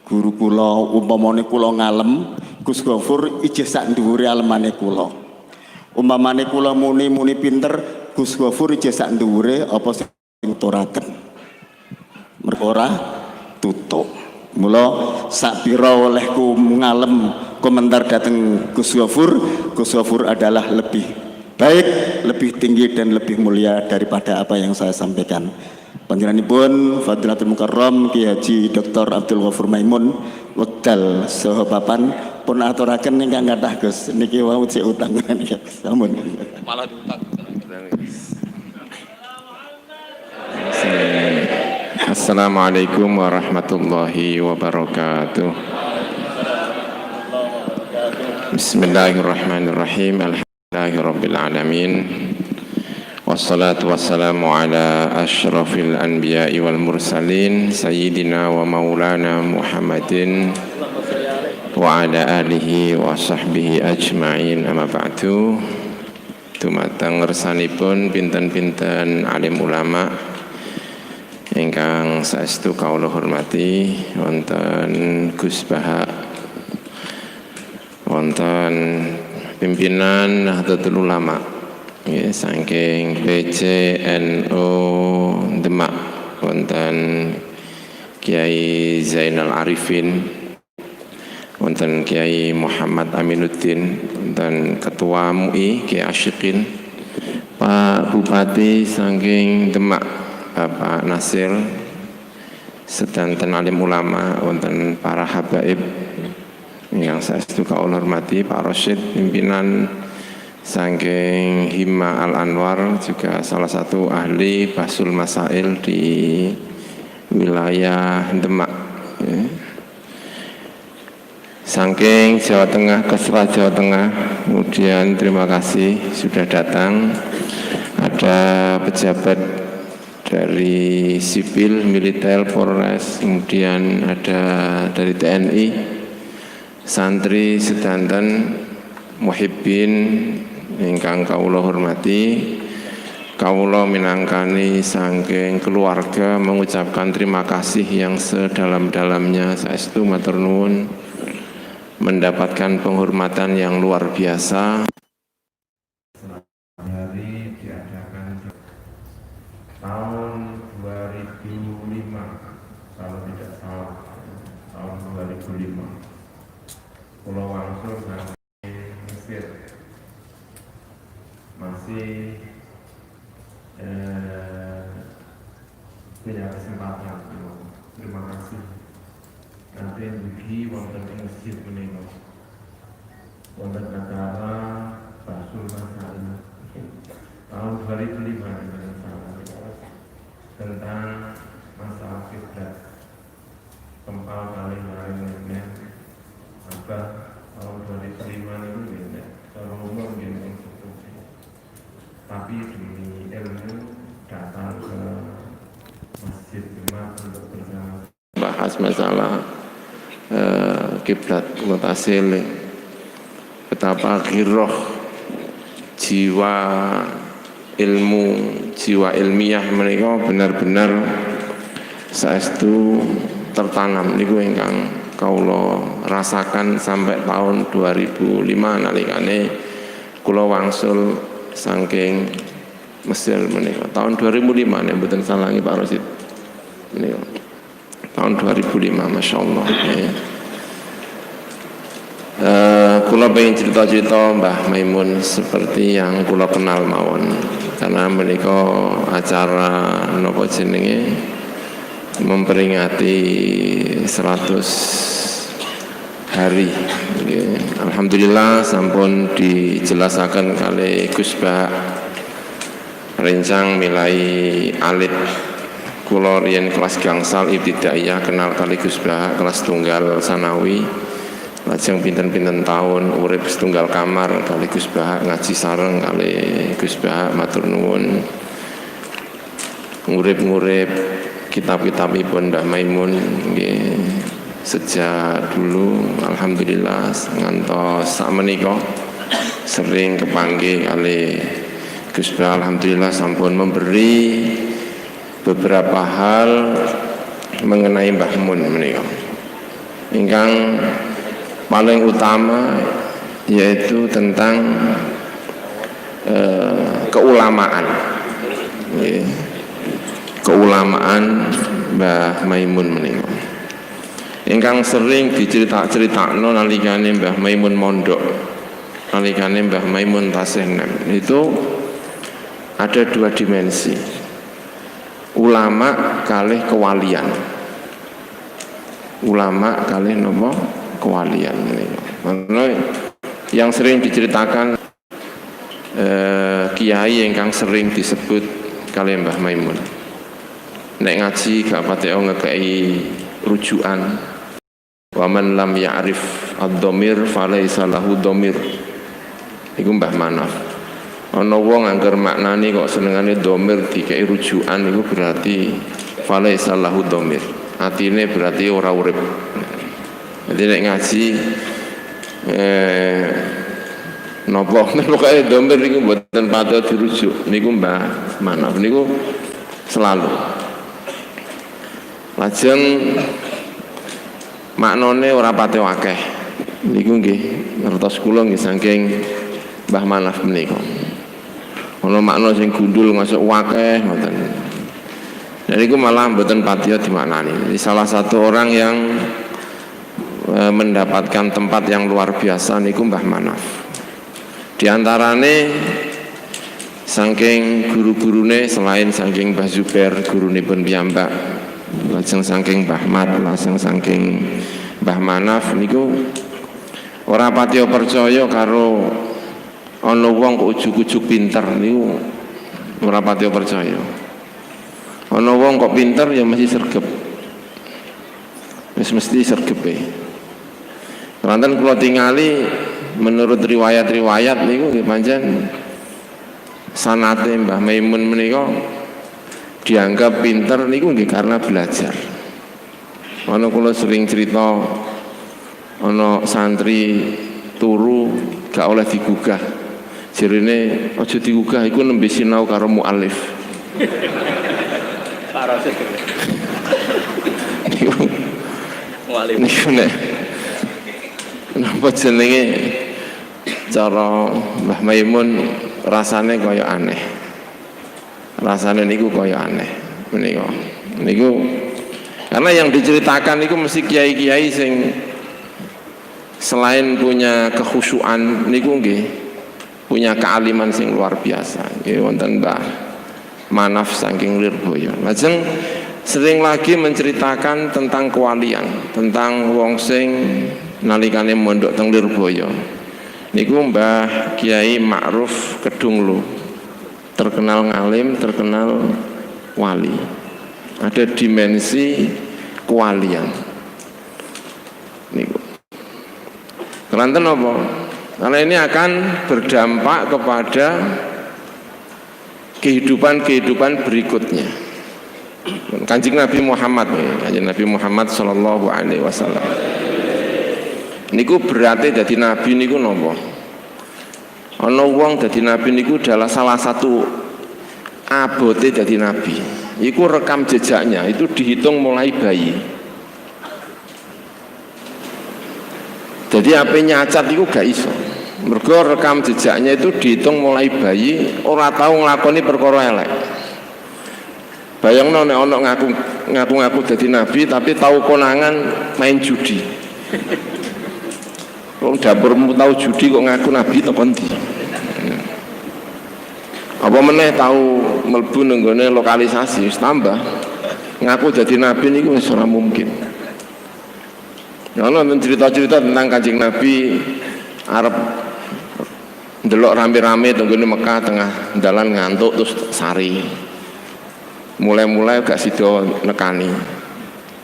Guru kula umpamane kula ngalem, Gus Ghafur ijih sak dhuwure alemane kula. Umpamane kula muni pinter, Gus Ghafur ijih sak dhuwure apa sing nuturaken. Mergo ora tutuk. Mula sak pira olehku ngalem komentar dateng Gus Ghafur adalah lebih baik, lebih tinggi dan lebih mulia daripada apa yang saya sampaikan. Panjenenganipun Fadilatul Mukarram Ki Haji Dr. Abdul Ghafur Maimun wekdal saha papan pun aturaken ingkang kathah Gus. Niki wau cek utang niki. Sampun. Malah diutang. Assalamualaikum warahmatullahi wabarakatuh. Bismillahirrahmanirrahim. Alhamdulillahirabbil alamin. Wassalatu wassalamu ala asyrafil anbiya'i wal mursalin sayyidina wa maulana Muhammadin wa ala alihi wa sahbihi ajma'in. Amma ba'du. Dumateng ngersanipun pinten-pinten alim ulama ingkang saestu kawula hormati, wonten Gus Baha, wonten pimpinan Nahdlatul Ulama ya, saking PCNU Demak, wonten Kiai Zainal Arifin, wonten Kiai Muhammad Aminuddin, wonten Ketua MUI Kiai Asyikin, Pak Bupati saking Demak Bapak Nasir, sedanten alim ulama, wonten para habaib yang saestu kawula hormati, Pak Rosyid pimpinan saking Hima Al Anwar, juga salah satu ahli Basul Masail di wilayah Demak ya. Saking Jawa Tengah ke Jawa Tengah, kemudian terima kasih sudah datang. Ada pejabat dari sipil, militer, Polres, kemudian ada dari TNI, santri sedanten, muhibbin ingkang kawula hormati. Kawula minangkani saking keluarga mengucapkan terima kasih yang sedalam-dalamnya, saestu matur nuwun, mendapatkan penghormatan yang luar biasa. Hari diadakan tahun 2005, kalau tidak salah, tahun 2005, Pulau Wangsur dan Mesir masih masjid menika. Wonten acara Basul Masail tahun 2005 tentang masalah kiblat. Kempal paling lainnya apa tahun 2005 itu beda. Kalau umur gini tapi demi ilmu datang ke masjid Jumat untuk bersama bahas masalah kiblat mutasil, betapa giroh jiwa ilmu, jiwa ilmiah mereka benar-benar saestu tertanam niku ingkang kula rasakan sampai tahun 2005 nalikane kula wangsul saking Mesir menika. Tahun 2005 nek mboten salah Pak Rosid. Menika. Tahun 2005 masyaallah. Kula pengen cerita-cerita Mbah Maimun seperti yang kula kenal mawon. Karena menika acara napa jenenge memperingati 100 hari. Alhamdulillah sampun dijelasaken kali Gus Bah rencang milai alit kula riyen kelas gangsal ibtidaiyah kenal kali Gus Bah kelas tunggal sanawi. Lajeng pinten-pinten tahun urip setunggal kamar kali Gus Bah ngaji sareng kali Gus Bah matur nuwun. Ngurip-ngurip kitab-kitabipun Mbah Maimun nggih sejak dulu alhamdulillah ngantos sakmenika sering kepanggih kali Gus Bah alhamdulillah sampun memberi beberapa hal mengenai Mbah Mun menika. Ingkang paling utama yaitu tentang keulamaan. Keulamaan Mbah Maimun menika. Ingkang sering dicerita-critakno nalikane Mbah Maimun mondok, nalikane Mbah Maimun tasih nem. Itu ada dua dimensi. Ulama kalih kewalian. Ulama kalih napa? Kewalian menika. Karena yang sering diceritakan kiai ingkang sering disebut kalih Mbah Maimun. Nek ngaji gak pati ngekei rujukan. Wa man lam ya'rif ad-dhamir falaisa lahu dhamir. Iku Mbah Manaf. Ana wong angger maknani kok senengane dhamir dikei rujukan iku berarti falaisa lahu dhamir. Atine berarti ora urip. Jadi nek ngaji napa pokoke dhamir niku mboten patut dirujuk. Niku Mbah Manaf niku selalu. Lajeng maknane ora pate akeh. Niku nggih ngertos kula nggih saking Mbah Manaf menika. Ana makna sing gundul ngasuk akeh ngoten. Dan niku malah mboten patiya dimaknani. Jadi salah satu orang yang mendapatkan tempat yang luar biasa niku Mbah Manaf. Di antarane saking guru-gurune selain saking Mbah Zubair gurunipun piyambak, lajeng saking Mbah Mat, lajeng saking Mbah Manaf niku ora patiya percaya karo ana wong kok ujug-ujug pinter niku ora patiya percaya. Ana wong kok pinter ya mesti sregep. Wis mesti sregepe. Lanten kula tingali menurut riwayat-riwayat niku nggih pancen sanate Mbah Maimun menika dianggap pinter niku nggih karena belajar. Ana kula sering cerita ana santri turu gak oleh digugah. Jarine aja digugah iku nembe sinau karo mualif. Parasit. Niku Mualif. niku nek napa jenenge cara Mbah Maimun rasane kaya aneh. Rasane niku kaya aneh menika. Niku karena yang diceritakan niku mesti kiai-kiai sing selain punya kekhusyuan niku nggih punya kealiman sing luar biasa. Nggih wonten Mbah Manaf saking Lirboyo. Lajeng sering lagi menceritakan tentang kewalian, tentang wong sing nalikane mondok teng Lirboyo. Niku Mbah Kiai Ma'ruf Kedunglu. Terkenal ngalim, terkenal wali. Ada dimensi kewalian. Niku. Kelanten apa? Karena ini akan berdampak kepada kehidupan berikutnya. Kanjeng Nabi Muhammad, Kanjeng Nabi Muhammad sallallahu alaihi wasallam. Niku berarti dadi nabi niku napa? Ana wong dadi nabi niku adalah salah satu abote dadi nabi. Iku rekam jejaknya itu dihitung mulai bayi. Jadi apa nyacat itu gak iso. Mergo rekam jejaknya itu dihitung mulai bayi, ora tahu nglakoni perkara elek. Bayangno nek ana ngaku dadi nabi tapi tahu konangan main judi. Wong dapurmu tahu judi kok ngaku nabi to kondi. Apa meneh tahu mlebu nenggone lokalisasi wis tambah. Ngaku dadi nabi niku wis ora mungkin. Ana cerita-cerita tentang Kanjeng Nabi arep ndelok rame-rame tenggone Mekah tengah dalan ngantuk terus sari. Mulai-mulai gak sida nekani.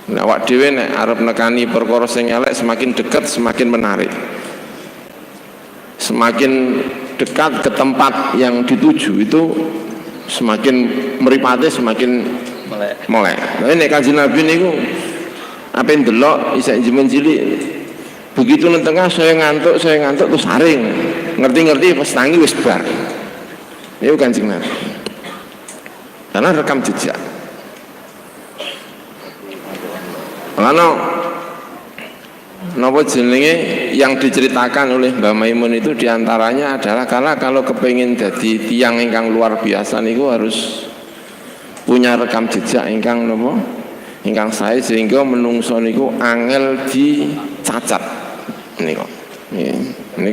Nek awak dhewe nek arep nekani perkara sing elek semakin dekat semakin menarik. Semakin dekat ke tempat yang dituju itu semakin meripate semakin melek. Nah nek Kanjeng Nabi niku apa ndelok isih jeneng cilik. Begitu nang tengah saya ngantuk terus saring. Ngerti-ngerti pas tangi wis bar. Niku Kanjeng Nabi. Karena rekam jejak. Karena napa jenenge yang diceritakan oleh Mbah Maimun itu diantaranya adalah karena kalau kepengin jadi tiang ingkang luar biasa niku harus punya rekam jejak ingkang napa? Ingkang sae sehingga menungso niku angel dicacat. Niku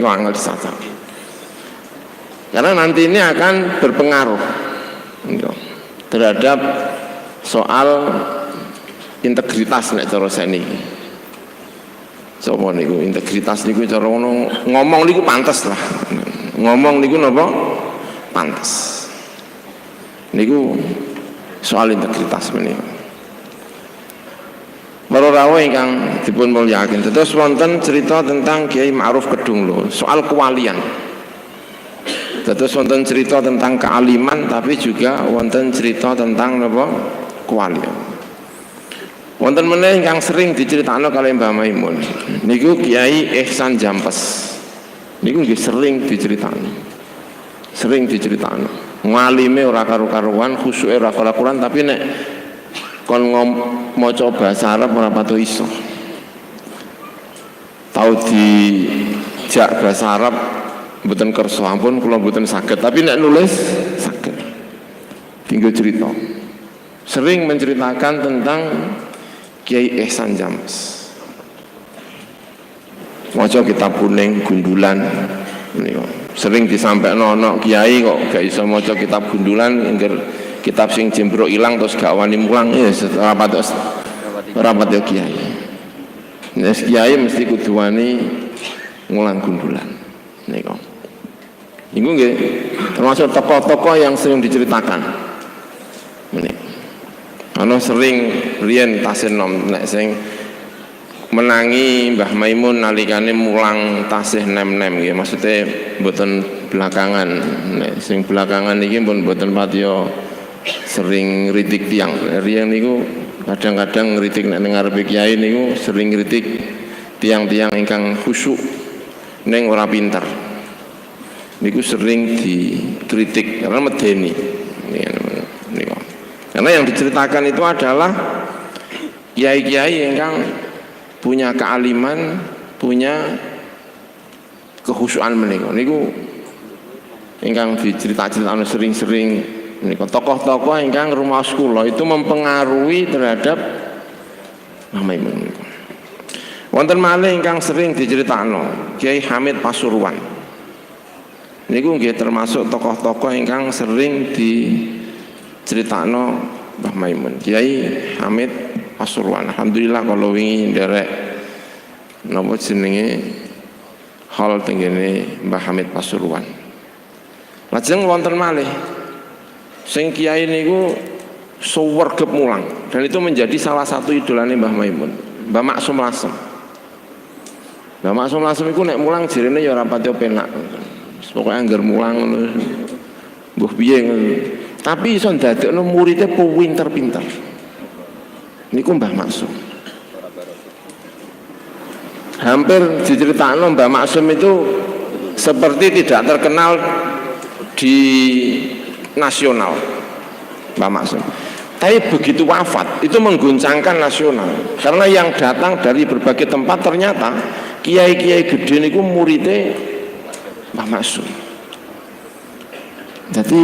angel dicacat. Karena nanti ini akan berpengaruh terhadap soal integritas nek cara seniki. Sopo niku integritas niku cara ngomong niku pantes lah. Ngomong niku napa? Pantes. Niku soal integritas menika. Para rawuh ingkang dipun mulyakaken. Terus wonten cerita tentang Kiai Ma'ruf Kedunglu soal kewalian. Terus wonten cerita tentang kealiman tapi juga wonten cerita tentang napa? Kewalian. Wonten meneh ingkang sering diceritakno kalih Mbah Maimun. Niku Kiai Ihsan Jampes. Niku nggih sering diceritakno. Sering diceritakno. Ngalime ora karu-karuan, khusyuke ora karu-karuan tapi nek kon maca bahasa Arab ora patu iso. Tau dijak bahasa Arab mboten kersa ampun kula mboten saged tapi nek nulis saged. Tinggal cerita. Sering menceritakan tentang Kiai Ihsan Jampes. Maca kitab kuning gundulan niku. Sering disampaikan ana kiai kok gak iso maca kitab gundulan engger kitab sing jembro ilang terus gak wani mulang ya rapat ya kiai. Nek kiai mesti kudu wani ngulang gundulan niku. Niku nggih termasuk tokoh-tokoh yang sering diceritakan. Menika. Ana sering riyen tasih nom nek sing menangi Mbah Maimun nalikane mulang tasih nem-nem nggih maksude mboten belakangan. Nek sing belakangan iki pun mboten patiya sering ngritik tiyang. Riyen niku kadang-kadang ngritik nek ngarepe kiai niku sering ngritik tiang-tiang ingkang khusyuk ning ora pinter. Niku sering dikritik karena medeni. Niku. Karena yang diceritakan itu adalah kiai-kiai ingkang punya kealiman, punya kekhusyukan menika. Niku ingkang dicerita-critakno sering-sering menika tokoh-tokoh ingkang rumaos kula itu mempengaruhi terhadap Mbah Maimun. Wonten malih ingkang sering diceritakno Kiai Hamid Pasuruan. Niku nggih termasuk tokoh-tokoh ingkang sering diceritakno Mbah Maimun. Kiai Hamid Pasuruan. Alhamdulillah kalau wingi nderek napa jenenge hall tenggene Mbah Hamid Pasuruan. Lajeng wonten malih sing kiai niku suwergep mulang dan itu menjadi salah satu idolane Mbah Maimun, Mbah Maksum Lasem. Mbah Maksum Lasem iku nek mulang jirene ya ora pati penak. Pokoke angger mulang ngono mbuh piye ngono. Tapi iso ndadekno muridé pinter-pinter. Niku Mbah Maksum. Hampir diceritakno Mbah Maksum itu seperti tidak terkenal di nasional, Mbah Maksum. Tapi begitu wafat itu mengguncangkan nasional karena yang datang dari berbagai tempat ternyata kiai-kiai gede niku muridé Mbah Maksum. Jadi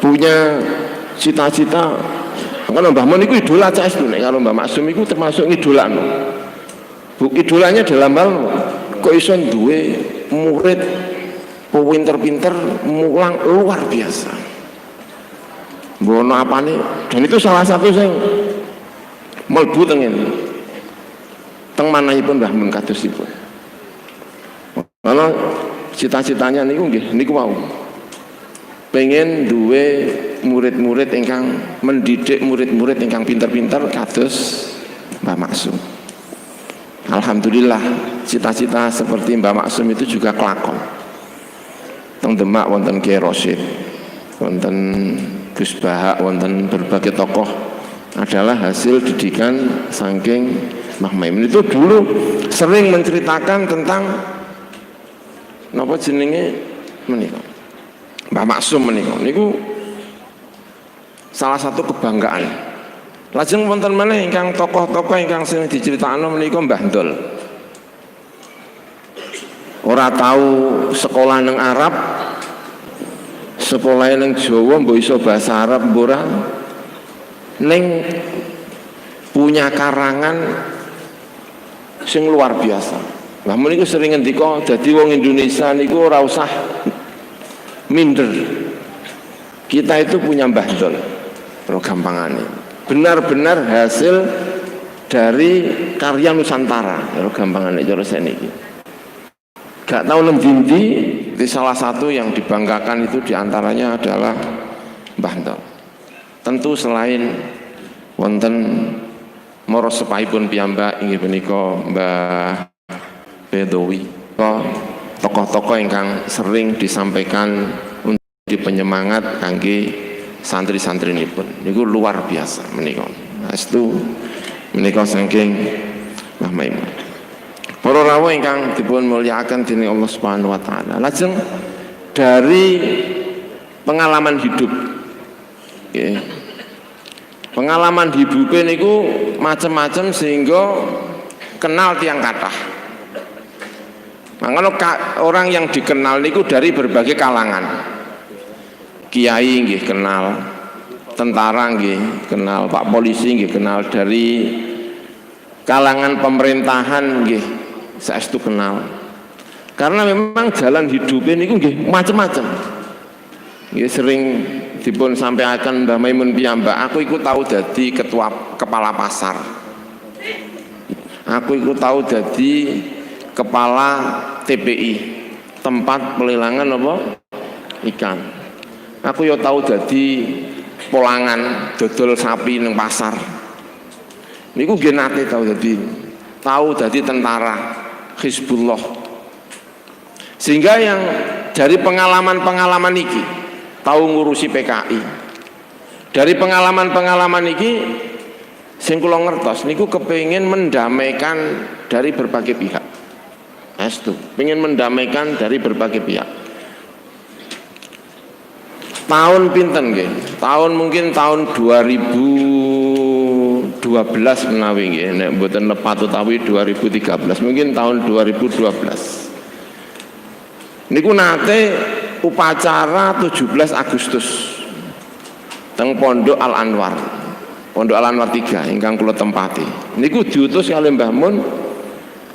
punya cita-cita. Kalau Mbah Mun itu idola cah itu, kalau Mbah Maksum itu termasuk idola. Idolanya dalam hal kok iso duwe murid pinter-pinter mulang luar biasa. Bono apa nih? Dan itu salah satu yang mlebu teng manahipun Mbah Mun kadosipun. Karena cita-citanya niku nggih niku wau. Pengen duwe murid-murid ingkang mendidik murid-murid ingkang pinter-pinter kados Mbah Maksum. Alhamdulillah cita-cita seperti Mbah Maksum itu juga kelakon. Teng Demak wonten Kiai Rosyid, wonten Gus Bahak, wonten berbagai tokoh adalah hasil didikan saking Mbah Maimun. Itu dulu sering menceritakan tentang napa jenenge menika. Mbah Maksum menika niku salah satu kebanggaan. Lajeng wonten meneh ingkang tokoh-tokoh ingkang sering diceritakno menika Mbah Ndol. Ora tahu sekolah nang Arab, sekolah nang Jawa mbok iso bahasa Arab ora. Ning punya karangan sing luar biasa. Mbah Mun niku sering ngendika dadi wong Indonesia niku ora usah minder. Kita itu punya Mbah Ndol. Terus gampangane. Benar-benar hasil dari karya Nusantara. Terus gampangane cara seniki. Gak tahu nemdindi, itu salah satu yang dibanggakan itu diantaranya adalah Mbah Ndol. Tentu selain wonten moros sepaipun piyambak inggih punika Mbah Bedowi, tokoh-tokoh ingkang sering disampaikan untuk di penyemangat kangge santri-santri nipun niku luar biasa menika. Astu menika saking Mbah Maimun. Para rawuh ingkang dipun mulyakaken dening Allah Subhanahu wa taala. Lajeng dari pengalaman hidup. Okay. Pengalaman hidupnya niku macam-macam sehingga kenal tiang kathah. Mangkono orang yang dikenal niku dari berbagai kalangan. Kiai nggih kenal, tentara nggih kenal, Pak Polisi nggih kenal, dari kalangan pemerintahan nggih saestu kenal. Karena memang jalan hidupnya niku nggih macam-macam. Nggih sering dipun sampaikan Mbah Maimun piyambak, aku iku tahu dadi ketua kepala pasar. Aku iku tahu dadi kepala TPI, tempat pelelangan apa? Ikan. Aku yo tahu dadi polangan dodol sapi nang pasar. Niku nggih nate tahu dadi tentara Hizbullah. Sehingga yang dari pengalaman-pengalaman iki tahu ngurusi PKI. Dari pengalaman-pengalaman iki sing kula ngertos niku kepengin mendamaikan dari berbagai pihak. Astu, pengen mendamaikan dari berbagai pihak. Tahun pinten nggih? Tahun mungkin tahun 2012 menawi nggih, nek mboten lepat utawi 2013, mungkin tahun 2012. Niku nate upacara 17 Agustus teng Pondok Al Anwar. Pondok Al Anwar 3 ingkang kula tempati. Niku diutus kalih Mbah Mun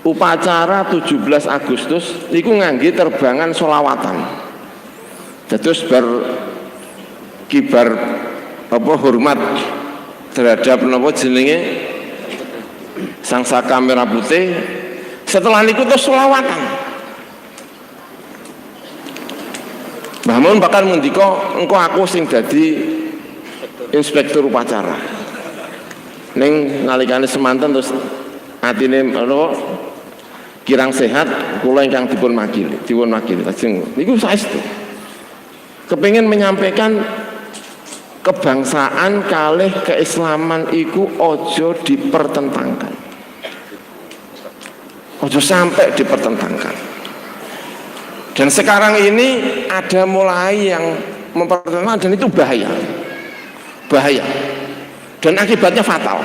upacara 17 Agustus niku ngangge terbangan solawatan. Dados kibar apa hormat terhadap napa jenenge Sang Saka Merah Putih Setelah niku terus selawatan. Mbah Mun bakal ngendika engko aku sing dadi inspektur upacara. Ning nalikane semanten terus atine kirang sehat kula ingkang dipun makili lajeng niku saestu kepengin menyampaikan kebangsaan kalih keislaman iku ojo dipertentangkan, ojo sampai dipertentangkan. Dan sekarang ini ada mulai yang mempertentangkan, dan itu bahaya dan akibatnya fatal.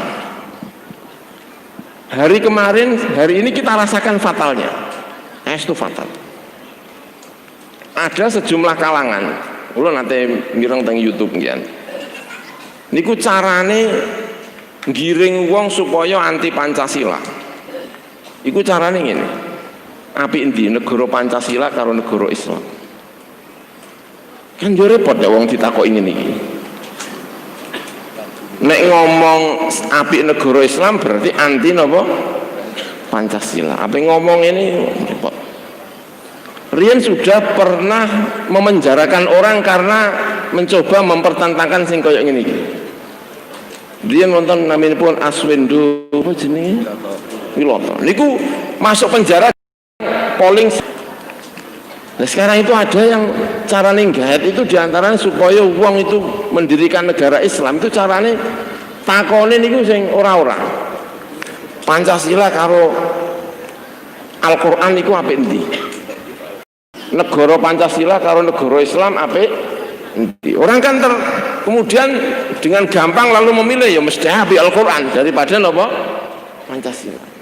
Hari kemarin, hari ini kita rasakan fatalnya. Itu fatal. Ada sejumlah kalangan, kula nanti mireng teng YouTube ngian. Niku carane giring wong supaya anti Pancasila. Iku carane ngene. Apik endi negara Pancasila karo negara Islam? Kan yo repot ya wong ditakoki ngene iki. Nek ngomong apik negara Islam berarti anti napa? Pancasila. Apa ngomong ini repot. Rian sudah pernah memenjarakan orang karena mencoba mempertentangkan sing koyo ngene iki. Rian nonton naminipun Aswendo apa jenenge? Wiloto. Niku masuk penjara polling. Nah sekarang itu ada yang cara ninggat itu diantaranya supaya uang itu mendirikan negara Islam itu caranya takone niku sing ora-ora. Pancasila karo Al-Qur'an niku apik endi? Negara Pancasila karo negara Islam apik endi? Orang kan kemudian dengan gampang lalu memilih ya mesti apik Al-Qur'an daripada napa? Pancasila.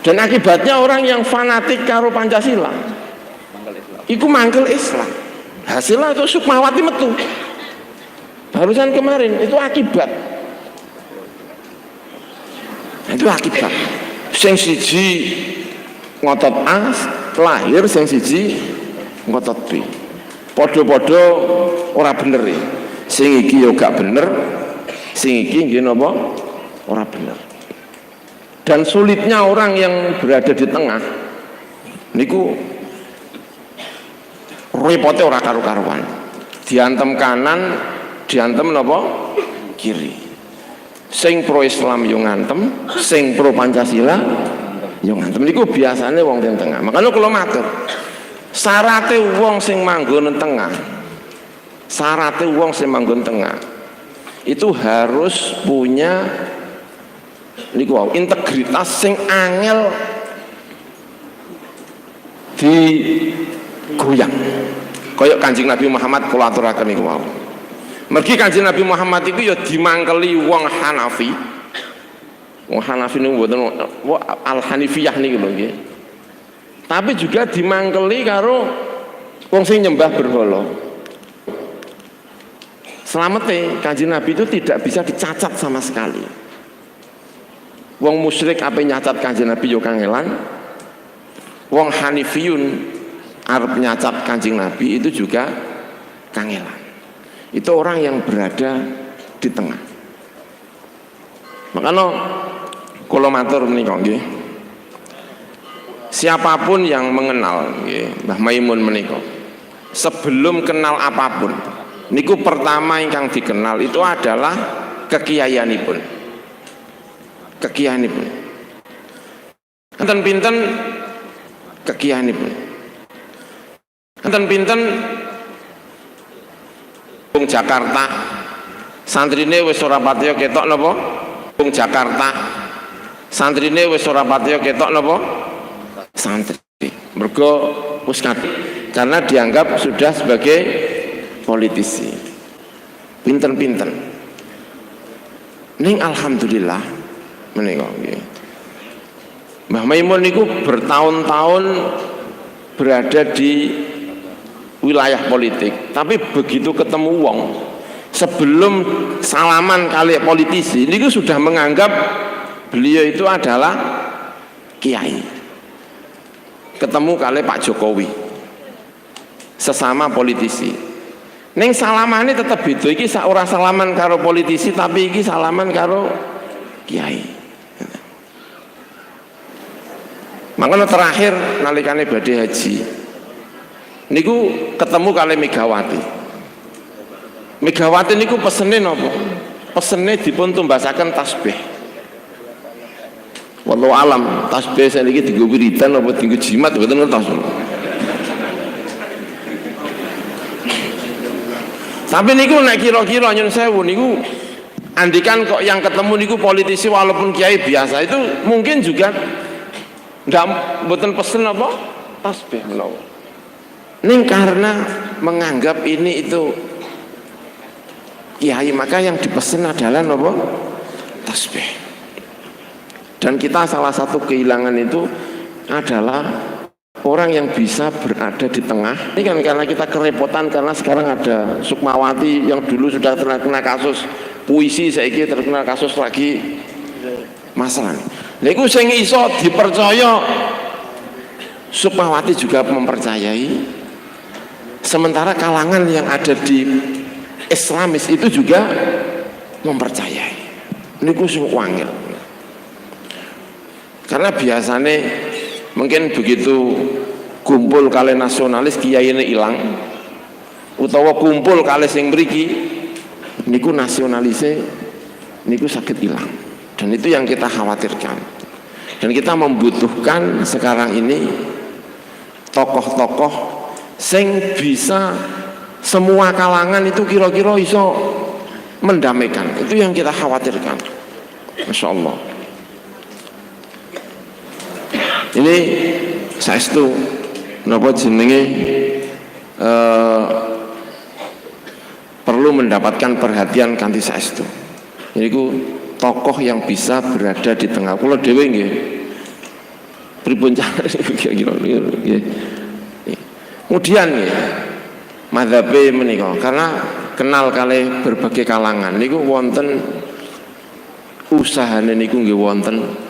Dan akibatnya orang yang fanatik karo Pancasila iku mangkel Islam. Hasilnya itu Sukmawati metu. Barusan kemarin itu akibat. Itu akibat. Sing siji ngotot A, lahir sing siji ngotot B. Podo-podo ora bener e. Sing iki yo gak bener, sing iki nggih napa? Ora bener. Dan sulitnya orang yang berada di tengah niku repotnya ora karu-karuan. Diantem kanan, diantem napa? Kiri. Sing pro Islam yo ngantem, sing pro Pancasila yo ngantem. Niku biasanya wong teng tengah. Makanya kula matur, syarate wong sing manggon tengah, syarate wong sing manggon tengah itu harus punya niku wow, integritas sing angel digoyang. Kayak Kanjeng Nabi Muhammad kula aturaken niku wow. Mergi Kanjeng Nabi Muhammad itu ya dimangkeli wong Hanafi. Wong Hanafi niku mboten Al-Hanifiyah niku lho nggih. Tapi juga dimangkeli karo wong sing nyembah berhala. Selamete Kanjeng Nabi itu tidak bisa dicacat sama sekali. Wong musyrik ape nyacat Kanjeng Nabi yo kangelan. Wong Hanifiyun arep nyacat Kanjeng Nabi itu juga kangelan. Itu orang yang berada di tengah. Makanya kula matur menika nggih. Siapapun yang mengenal nggih Mbah Maimun menika sebelum kenal apapun niku pertama ingkang dikenal itu adalah kekiyayanipun. Kekiyahanipun. Enten pinten kekiyahanipun. Enten pinten wong Jakarta santrine wis ora patiya ketok napa? Wong Jakarta santrine wis ora patiya ketok napa? Santri. Mergo wis karena dianggap sudah sebagai politisi. Pinten-pinten. Ning alhamdulillah menika nggih. Mbah Maimun niku bertahun-tahun berada di wilayah politik, tapi begitu ketemu wong sebelum salaman kali politisi niku sudah menganggap beliau itu adalah kiai. Ketemu kali Pak Jokowi sesama politisi. Ning salamane tetap beda, iki ora salaman karo politisi tapi iki salaman karo kiai. Makanya terakhir nalikane badhe haji niku ketemu kali Megawati. Megawati niku pesene napa? Pesene dipun tumbasaken tasbih. Wallahu alam, tasbih saniki dienggo wiridan apa dienggo jimat mboten ngertos. Tapi niku nek kira-kira nyun sewu niku andikan kok yang ketemu niku politisi walaupun kiai biasa itu mungkin juga ndak mboten pesen apa tasbih menawa. Ning karena menganggap ini itu kiai maka yang dipesen adalah apa? Tasbih. Dan kita salah satu kehilangan itu adalah orang yang bisa berada di tengah. Ini kan karena kita kerepotan karena sekarang ada Sukmawati yang dulu sudah terkena kasus puisi, saiki terkena kasus lagi masalah. Niku sing iso dipercaya Sukmawati juga mempercayai. Sementara kalangan yang ada di Islamis itu juga mempercayai. Niku sing wangil. Karena biasanya mungkin begitu kumpul kali nasionalis kiai ini hilang, utawa kumpul kali sing mriki niku nasionalisnya niku sakit hilang. Dan itu yang kita khawatirkan. Dan kita membutuhkan sekarang ini tokoh-tokoh sing bisa semua kalangan itu kira-kira iso mendamaikan. Itu yang kita khawatirkan. Masya Allah. Ini saestu napa jenenge perlu mendapatkan perhatian kanthi saestu. Niku tokoh yang bisa berada di tengah. Kula dhewe nggih pripun kira-kira nggih. Kemudian nggih mazhabe menika karena kenal kali berbagai kalangan niku wonten usahane niku nggih wonten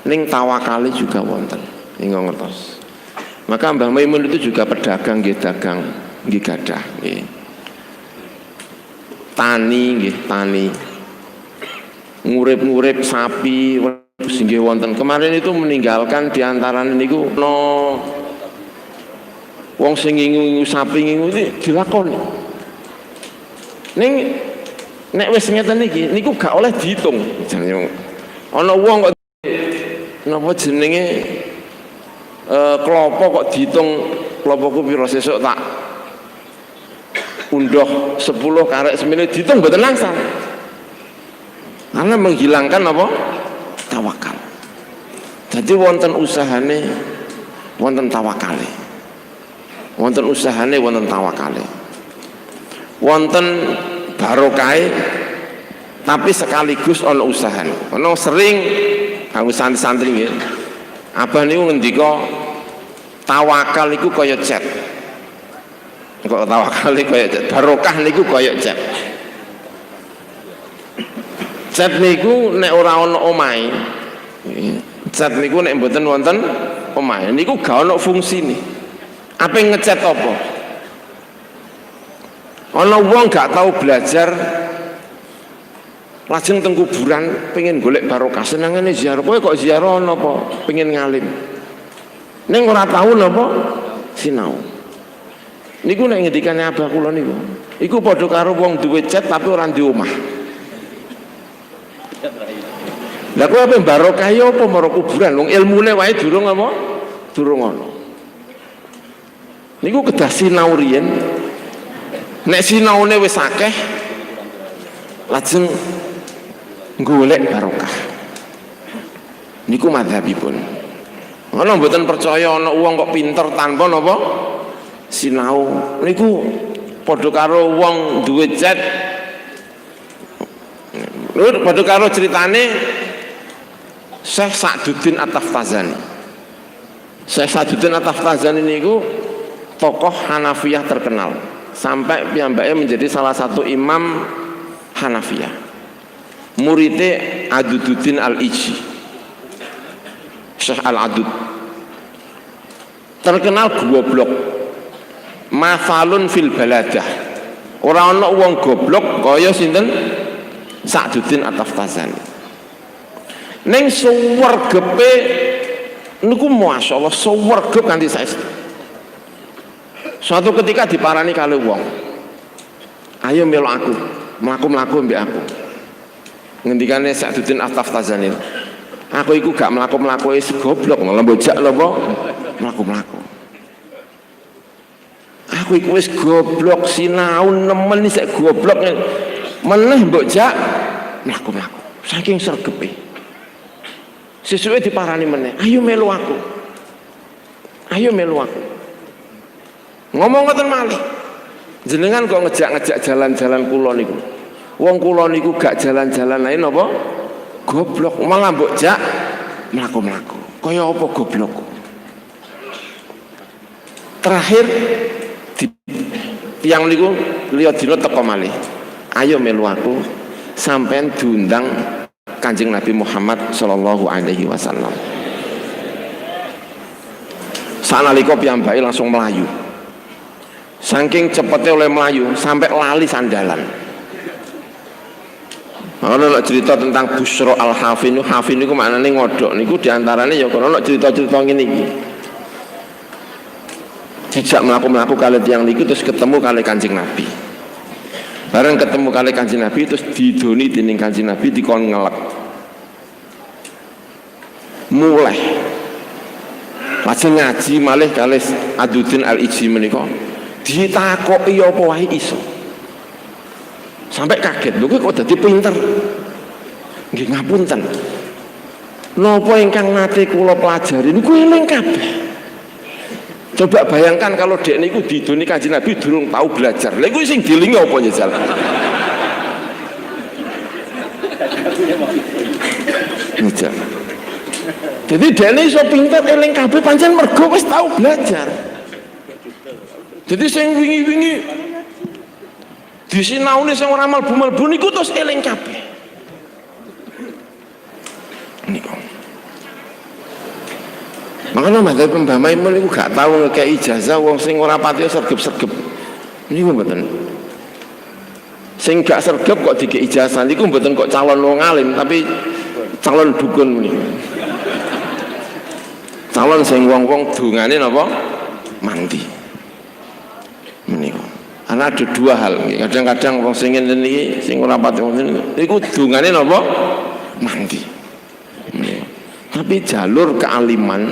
ning tawakali juga wonten niku ngertos. Maka Mbah Maimun itu juga pedagang nggih dagang nggih gadah nggih. Tani nggih tani. Ngurip-ngurip sapi nggih wonten. Kemarin itu meninggalkan diantaranya niku no wong sing ngingu sapi ngingu iki dilakoni. Ning nek wis ngeten iki niku gak oleh diitung. Ana wong kok napa jenenge klopo kok diitung klopoku pira sesuk tak undoh 10 karek semene diitung mboten langsung. Karena menghilangkan apa? Tawakal. Jadi wonten usahane wonten tawakale. Wonten usahane wonten tawakale. Wonten barokahe tapi sekaligus ana usahane. Ana sering kanggo santri-santri nggih. Abah niku ngendika tawakal iku kaya cet. Kok tawakal iku kaya cet. Barokah niku kaya cet. Cet niku nek ora ana omahe. Cet niku nek mboten wonten omahe niku gak ana fungsine. Apa ngecat apa? Ana wong gak tahu belajar lajeng teng kuburan pengen golek barokah senengane ziarah. Kowe kok ziarah napa? Pengen ngalim. Ning ora tahu napa sinau. Niku nek ngendikane abah kula niku. Iku padha karo wong duwe cet tapi ora di omah. Lah kowe ape barokah ya apa marang kuburan? Wong ilmune wae durung apa? Durung ana. Niku kedah sinau riyen. Nek sinaune wis akeh lajeng golek barokah. Niku madzhabipun. Ana mboten percaya ana wong kok pinter tanpa napa sinau. Niku padha karo wong duwe cet. Padha karo ceritane Syekh Sa'duddin At-Taftazani. Syekh Sa'duddin At-Taftazani niku tokoh Hanafiyah terkenal sampai piyambake menjadi salah satu imam Hanafiyah. Muridnya Adududdin Al-Iji, Syekh Al-Adud, terkenal goblok, mafalun fil baladah. Ora ana wong goblok kaya sinten Sa'duddin At-Taftazani. Ning suwergepe niku masyaallah swarga kanthi saestu. Suatu ketika diparani kali wong, ayo melu aku, mlaku-mlaku mbek aku. Ngendikane Sa'duddin At-Taftazani, aku iku gak mlaku-mlaku wis goblok, lembojak lho apa mlaku-mlaku. Aku iku wis goblok sinau nemen sik goblok meneh mbok jak mlaku-mlaku. Saking sregepe. Sesuai diparani meneh, ayo melu aku. Ayo melu aku. Ngomong ngoten malih. Jenengan kok ngejak-ngejak jalan-jalan kula niku. Wong kula niku gak jalan-jalan lain apa? Goblok, malah mbok jak mlaku-mlaku. Kaya apa goblok? Terakhir tiang niku liya dina teko malih. Ayo melu aku sampean diundang Kanjeng Nabi Muhammad sallallahu alaihi wasallam. Sanalika piyambake langsung melayu. Saking cepetnya oleh melayu sampai lali sandalan. Ana cerita tentang Busra al-Hafin. Hafin niku maknane ngodhok niku diantarane ya ana cerita-cerita ngene iki. Jejak mlaku-mlaku kali tiyang niku terus ketemu kali Kanjeng Nabi. Bareng ketemu kali Kanjeng Nabi terus didoni dening Kanjeng Nabi dikon ngelek. Mulai lajeng ngaji malih kali Aduddin Al-Ijzi menika ditakoki apa wae iso. Sampai kaget, lho kok dadi pinter. Nggih ngapunten. Napa ingkang nate kula pelajari niku eling kabeh. Coba bayangkan kalau dek niku didoni Kanjeng Nabi durung tahu belajar. Lha iku sing dilingi apa njajal? Njajal. Jadi dene iso pinter eling kabeh pancen mergo wis tahu belajar. Jadi sing wingi-wingi disinaune sing ora malbu-malbu niku terus eling kabeh. Niku. Makanya madzhab Mbah Maimun niku gak tau ngekei ijazah wong sing ora pati sergep-sergep. Niku mboten. Sing gak sergep kok dikei ijazah niku mboten kok calon wong alim tapi calon dukun niku. Calon sing wong-wong dungane napa? Mandi. Menika. Karena ada dua hal. Kadang-kadang wong sing ngene iki sing ora pati wong niku dungane napa? Mandi. Menika. Tapi jalur kealiman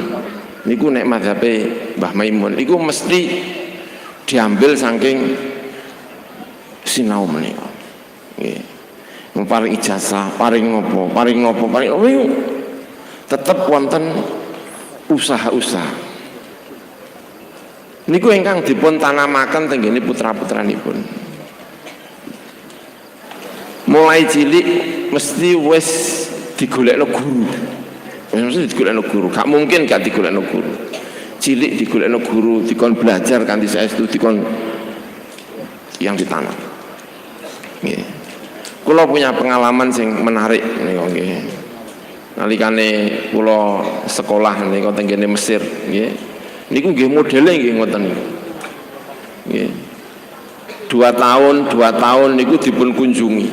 niku nek mazhabe Mbah Maimun niku mesti diambil saking sinau menika. Nggih. Paring ijazah, paring ngopo, tetep wonten usaha-usaha. Niku ingkang dipun tanamaken tenggene putra-putranipun. Mulai cilik mesti wis digolekno guru. Mesti digolekno guru. Gak mungkin gak digolekno guru. Cilik digolekno guru, dikon belajar kanthi saestu, dikon yang ditanam. Nggih. Kula punya pengalaman sing menarik niku nggih. Nalikane kula sekolah niku tenggene Mesir nggih. Niku nggih modele nggih ngoten niku. Nggih. 2 tahun niku dipun kunjungi.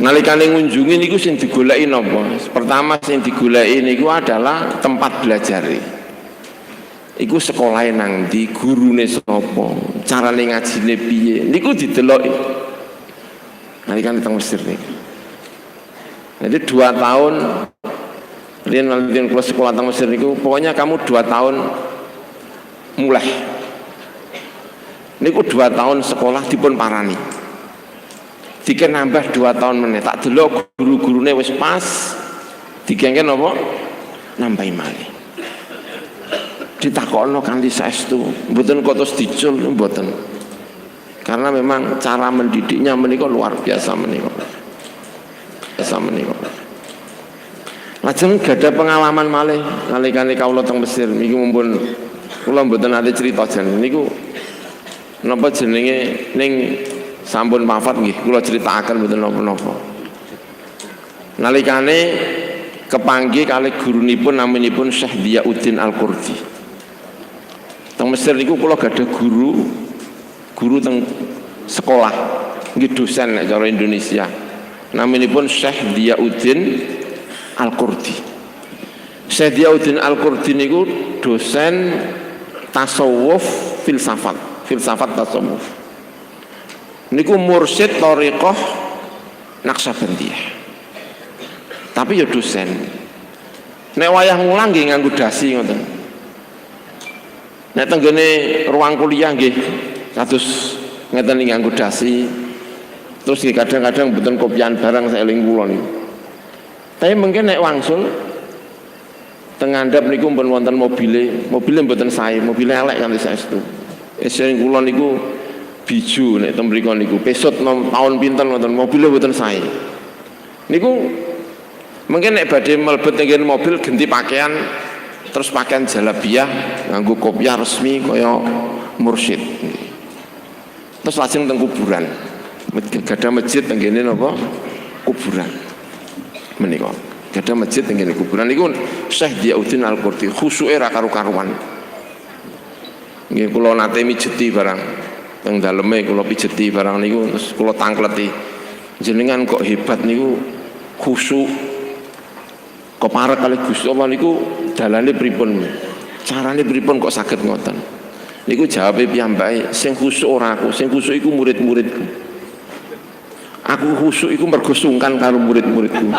Nalikane ngunjungi niku sing digoleki napa? Pertama sing digoleki niku adalah tempat belajar. Iku sekolahe nang ndi, gurune sapa, carane ngajine piye. Niku dideloki. Nalikane teng Mesir niku. Jadi 2 tahun Lian kelas sekolah teng Mesir niku pokoknya kamu 2 tahun mulai. Niku 2 tahun sekolah dipun parani. Dikek nambah 2 tahun meneh. Tak delok guru-gurune wis pas. Dikengken apa? Nambahi malih. Ditakokno kanthi saestu, mboten kok terus dicul mboten. Karena memang cara mendidiknya menika luar biasa menika. Biasa menika. Lajeng gadah pengalaman malih nalikane kawula teng Mesir niku mumpun kula mboten ate crita jan niku napa jenenge ning sampun wafat nggih kula critakaken mboten napa-napa. Nalikane kepanggih kalih gurunipun naminipun Syekh Diyauddin Al-Qurdi. Teng Mesir niku kula gadah guru teng sekolah nggih dosen nek cara Indonesia. Naminipun Syekh Diyauddin Al-Qurdi. Syekh Diauddin Al-Qurdi niku dosen tasawuf filsafat tasawuf. Niku mursyid thariqah Naqsabandiyah. Tapi ya dosen. Nek wayah mulang nggih nganggo dasi ngoten. Nek tenggene ruang kuliah nggih kados ngeten iki nganggo dasi. Terus nggih kadang-kadang mboten kopian barang saeling kula niku. Tapi mungkin nek wangsul tengandhap niku pun wonten mobile mboten sae, mobile elek kanthi saestu. Saeling kula niku biju nek teng mriku niku pesut tahun pinten wonten mobile mboten sae. Niku mungkin nek badhe mlebet teng mobil ganti pakaian terus pakaian jalabiah nganggo kopiah resmi kaya mursyid. Terus lajeng teng kuburan. Gadah masjid teng kene napa? Kuburan. Menika. Gadah masjid teng kene kuburan niku Syekh Diauddin Al-Qurdi khusuke ra karu-karuan. Nggih kula nate mijeti barang teng daleme kula pijeti barang niku terus kula tangkleti. Jenengan kok hebat niku khusyuk keparek kali Gusti Allah niku dalane pripun? Carane pripun kok saged ngoten? Niku jawabe piyambake sing khusyuk ora aku, sing khusyuk iku murid-muridku. Aku khusyuk iku mergo sungkan karo murid-muridku.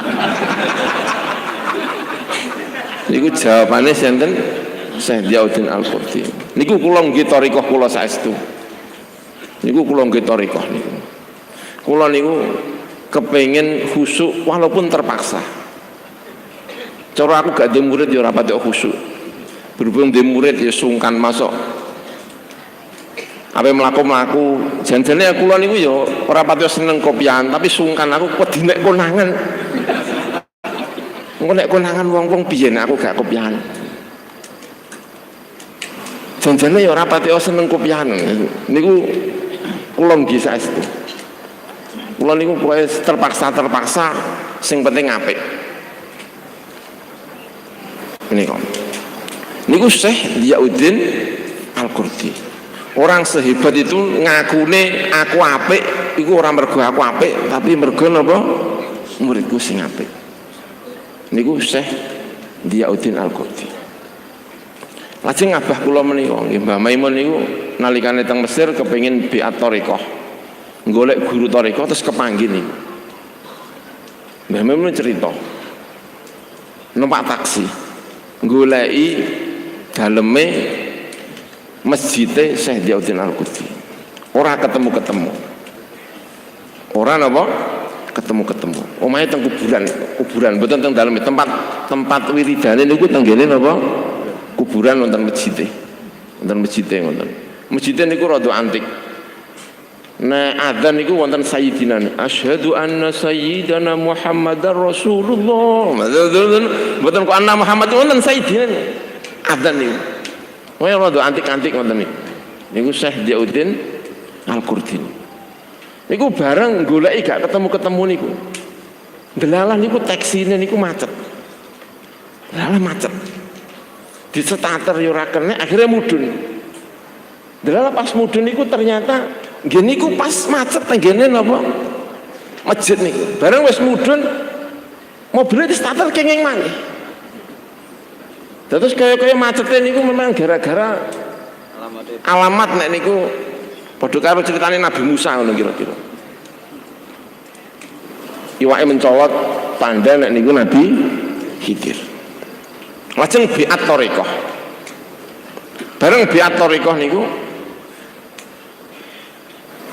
Niku jawabane sinten? Syekh Diauddin Al-Qurdi. Niku kula nggih thariqah kula saestu. Niku kula nggih thariqah niku. Kula niku kepengin khusyuk walaupun terpaksa. Cara aku gak duwe murid ya ora pati khusyuk. Berhubung duwe murid ya sungkan masuk. Apa mlaku-mlaku, janjane kula niku ya ora pati seneng kopian, tapi sungkan aku wedi nek konangan. Engko nek konangan wong-wong piye nek aku gak kopian. Janjane ya ora pati seneng kopian. Niku kula nggih saestu. Kula niku pokoke terpaksa sing penting apik. Niku Syekh Diauddin Al-Qurdi. Orang sehebat itu ngakune aku apik, iku ora mergo aku apik, tapi mergo napa? Muridku sing apik. Niku Syekh Diauddin Al-Qurdi. Lajeng abah kula menika, nggih Mbah Maimun niku nalikane teng Mesir kepengin biat thariqah. Golek guru thariqah terus kepanggih niku. Mbah Maimun cerita. Numpak taksi. Goleki daleme masjid Syekh Diauddin Al-Qurdi. Ora ketemu-ketemu. Ora napa? Ketemu-ketemu. Omahe teng kuburan mboten teng daleme tempat wiridane niku teng ngene napa? Kuburan wonten masjid. Wonten masjid ngoten. Masjid niku rada antik. Nah adzan niku wonten sayyidina asyhadu anna sayyidana Muhammadar Rasulullah. Mboten kok anna Muhammad wonten sayyidina. Adzan niku. Wah rada antik-antik ngoten niku. Niku Syekh Diauddin Al-Qurdi. Niku bareng goleki gak ketemu-ketemu niku. Delalah niku taksine niku macet. Delalah macet. Disetater yo ora kena akhirnya mudhun. Delalah pas mudhun niku ternyata nggih niku pas macet tenggene napa? Masjid niku. Bareng wis mudhun mobilnya disetater kenging maneh. Terus kaya macetnya niku memang gara-gara alamat nek niku padha karo ceritane Nabi Musa ngono kira-kira. Iwake mencolot tanda nek niku Nabi Khidir. Lajeng biat thariqah. Bareng biat thariqah niku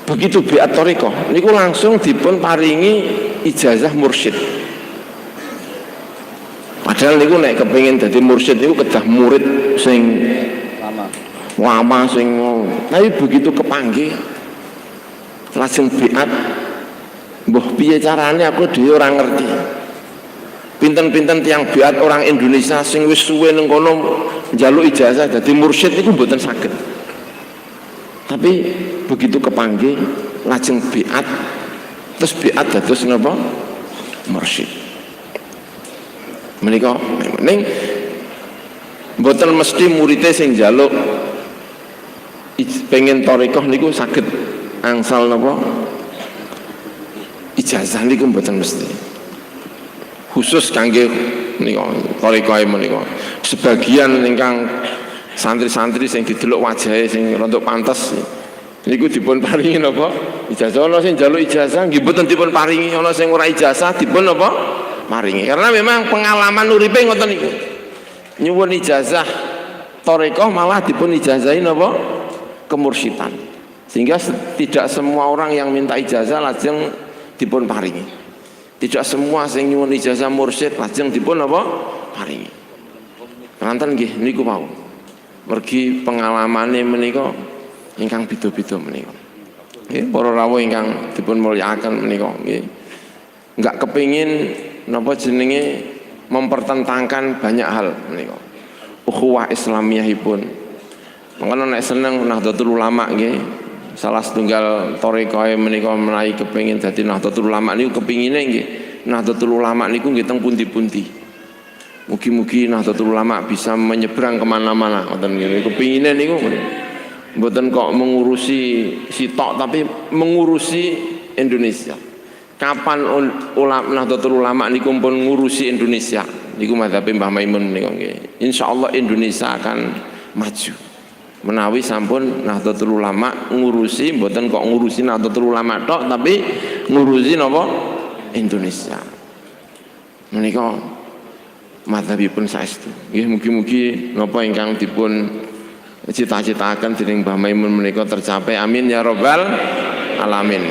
begitu biat thariqah niku langsung dipun paringi ijazah mursyid. Padahal niku nek kepengin dadi mursyid niku kedah murid sing lama sing tapi begitu kepanggih lajeng biat mbah piye carane aku dhewe ora ngerti. Pinten-pinten tiang biat orang Indonesia sing wis suwe ning kono njaluk ijazah dadi mursyid niku mboten saged. Tapi begitu kepanggih lajeng biat terus biat dados napa? Mursyid. Menika ning mboten mesti muridé sing njaluk pengen thariqah niku saged angsal napa? Ijazah niku mboten mesti. Khusus kangge menika tarekah menika. Sebagian ingkang santri-santri sing didelok wajahe sing rontok pantes niku dipun paringi napa ijazah. Ana sing njaluk ijazah nggih mboten dipun paringi, ana sing ora ijazah dipun napa paringi. Karena memang pengalaman uripe ngoten niku. Nyuwun ijazah tarekah malah dipun ijazahi napa kemursyidhan. Sehingga tidak semua orang yang minta ijazah lajeng dipun paringi. Tidak semua sing nyuwun ijazah mursyid lajeng dipun apa paringi. Kanten nggih niku wau. Mergi pengalamane menika ingkang beda-beda menika. Nggih para rawuh ingkang dipun mulyakaken menika nggih. Enggak kepingin napa jenenge mempertentangkan banyak hal menika. Ukhuwah Islamiyahipun. Mangkana nek seneng Nahdlatul Ulama nggih. Salah setunggal tarekah menika menawi kepengin dadi Nahdlatul Ulama niku kepingine nggih Nahdlatul Ulama niku nggih teng pundi-pundi. Mugi-mugi Nahdlatul Ulama bisa menyeberang kemana-mana ngoten nggih. Kepingine niku mboten kok mengurusi sitok tapi mengurusi Indonesia. Kapan ulama Nahdlatul Ulama niku pun ngurusi Indonesia niku mazhab Mbah Maimun niku nggih. Insyaallah Indonesia akan maju. Menawi sampun Nahdlatul Ulama ngurusi mboten kok ngurusi Nahdlatul Ulama tok tapi ngurusi napa Indonesia. Menika mazhabipun saestu. Nggih mugi-mugi napa ingkang dipun cita-citaken dening Mbah Maimun menika tercapai. Amin ya rabbal alamin.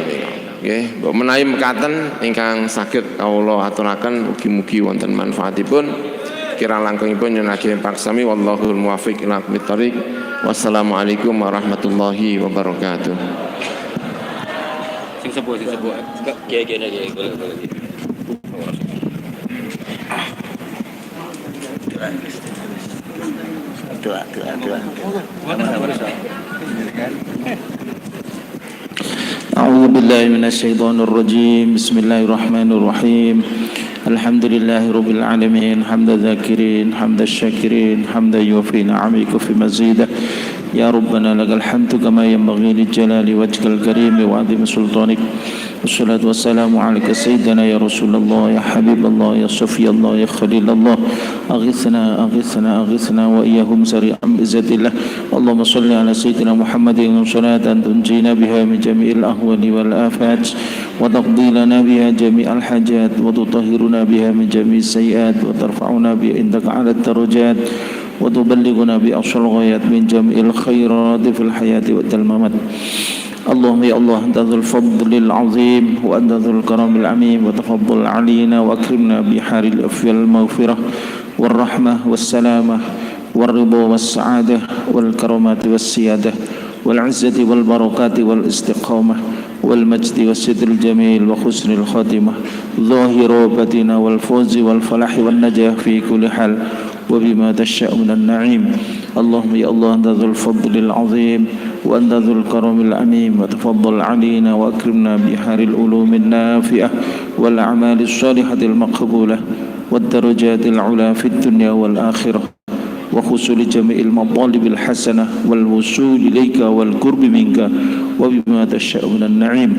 Nggih, mbok menawi mekaten ingkang saged kawula aturaken mugi-mugi wonten manfaatipun. Kira langkungipun nyunaken paksami wallahul muwaffiq ila aqwamit thoriq. Wassalamualaikum warahmatullahi wabarakatuh. Sing sepuh gene boleh. Doa. أعوذ بالله من الشيطان الرجيم بسم الله الرحمن الرحيم الحمد لله رب العالمين حمد الذاكرين حمد الشاكرين حمدا يوفي نعمك في مزيده يا ربنا لك الحمد كما ينبغي لجلال وجهك الكريم وعظيم سلطانك والصلاة والسلام عليك سيدنا يا رسول الله يا حبيب الله يا صفي الله يا خليل الله أغثنا وإياهم سريعا بإذن الله اللهم صل على سيدنا محمد صلاة تنجينا بها من جميع الأهوال والآفات وتقضي لنا بها جميع الحاجات وتطهرنا بها من جميع السيئات وترفعنا بها عندك على الدرجات وتبلغنا بأقصى الغايات من جميع الخيرات في الحياة والممات اللهم يا الله أنت ذو الفضل العظيم وأنت ذو الكرم العميم وتفضل علينا وأكرمنا بحار العفو والمغفرة والرحمة والسلامة والرضا والسعادة والكرامات والسيادة والعزة والبركات والاستقامة والمجد والستر الجميل وحسن الخاتمة ظاهر وباطن والفوز والفلاح والنجاح في كل حال وبما تشاء من النعيم اللهم يا الله أنت ذو الفضل العظيم وأنت ذو الكرم العميم وتفضل علينا وأكرمنا بحار العلوم النافعة والأعمال الصالحة المقبولة والدرجات العلى في الدنيا والآخرة وحصول جميع المطالب الحسنة والوصول إليك والقرب منك وبما تشاء من النعيم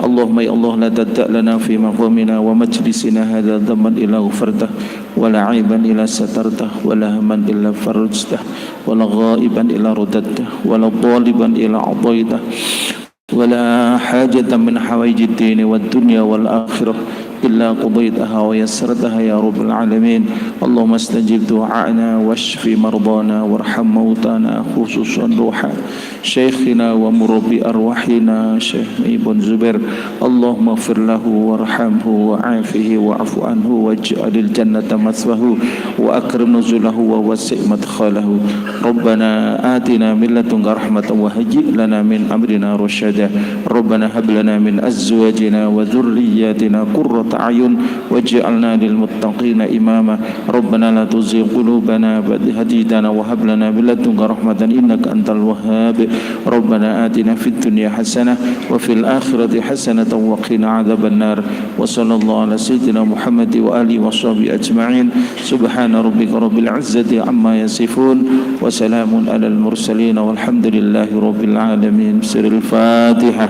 اللهم يا الله لا تدع لنا في مقامنا ومجلسنا هذا ذنبا إلا غفرته ولا عيبا إلا سترته ولا هما إلا فرجته ولا غائبا إلا رددته ولا طالبا إلا أعطيته ولا حاجة من حوائج الدين والدنيا والآخرة إلا قضيتها ويسرتها يا رب العالمين اللهم استجب دعاءنا واشف مرضانا وارحم موتانا خصوصا روح شيخنا ومربي أرواحنا شيخ ابن زبير اللهم اغفر له وارحمه وعافه واعف عنه واجعل الجنة مثواه وأكرم نزله ووسع مدخله ربنا آتنا من لدنك رحمة وهيئ لنا من أمرنا رشدا ربنا هب لنا من أزواجنا وذرياتنا قرة أعين واجعلنا للمتقين إماما ربنا لا تزغ قلوبنا بعد إذ هديتنا وهب لنا من لدنك رحمة إنك أنت الوهاب ربنا آتنا في الدنيا حسنة وفي الآخرة حسنة وقنا عذاب النار وصلى الله على سيدنا محمد وآله وصحبه أجمعين سبحان ربك رب العزة عما يصفون وسلام على المرسلين والحمد لله رب العالمين سر الفاتحة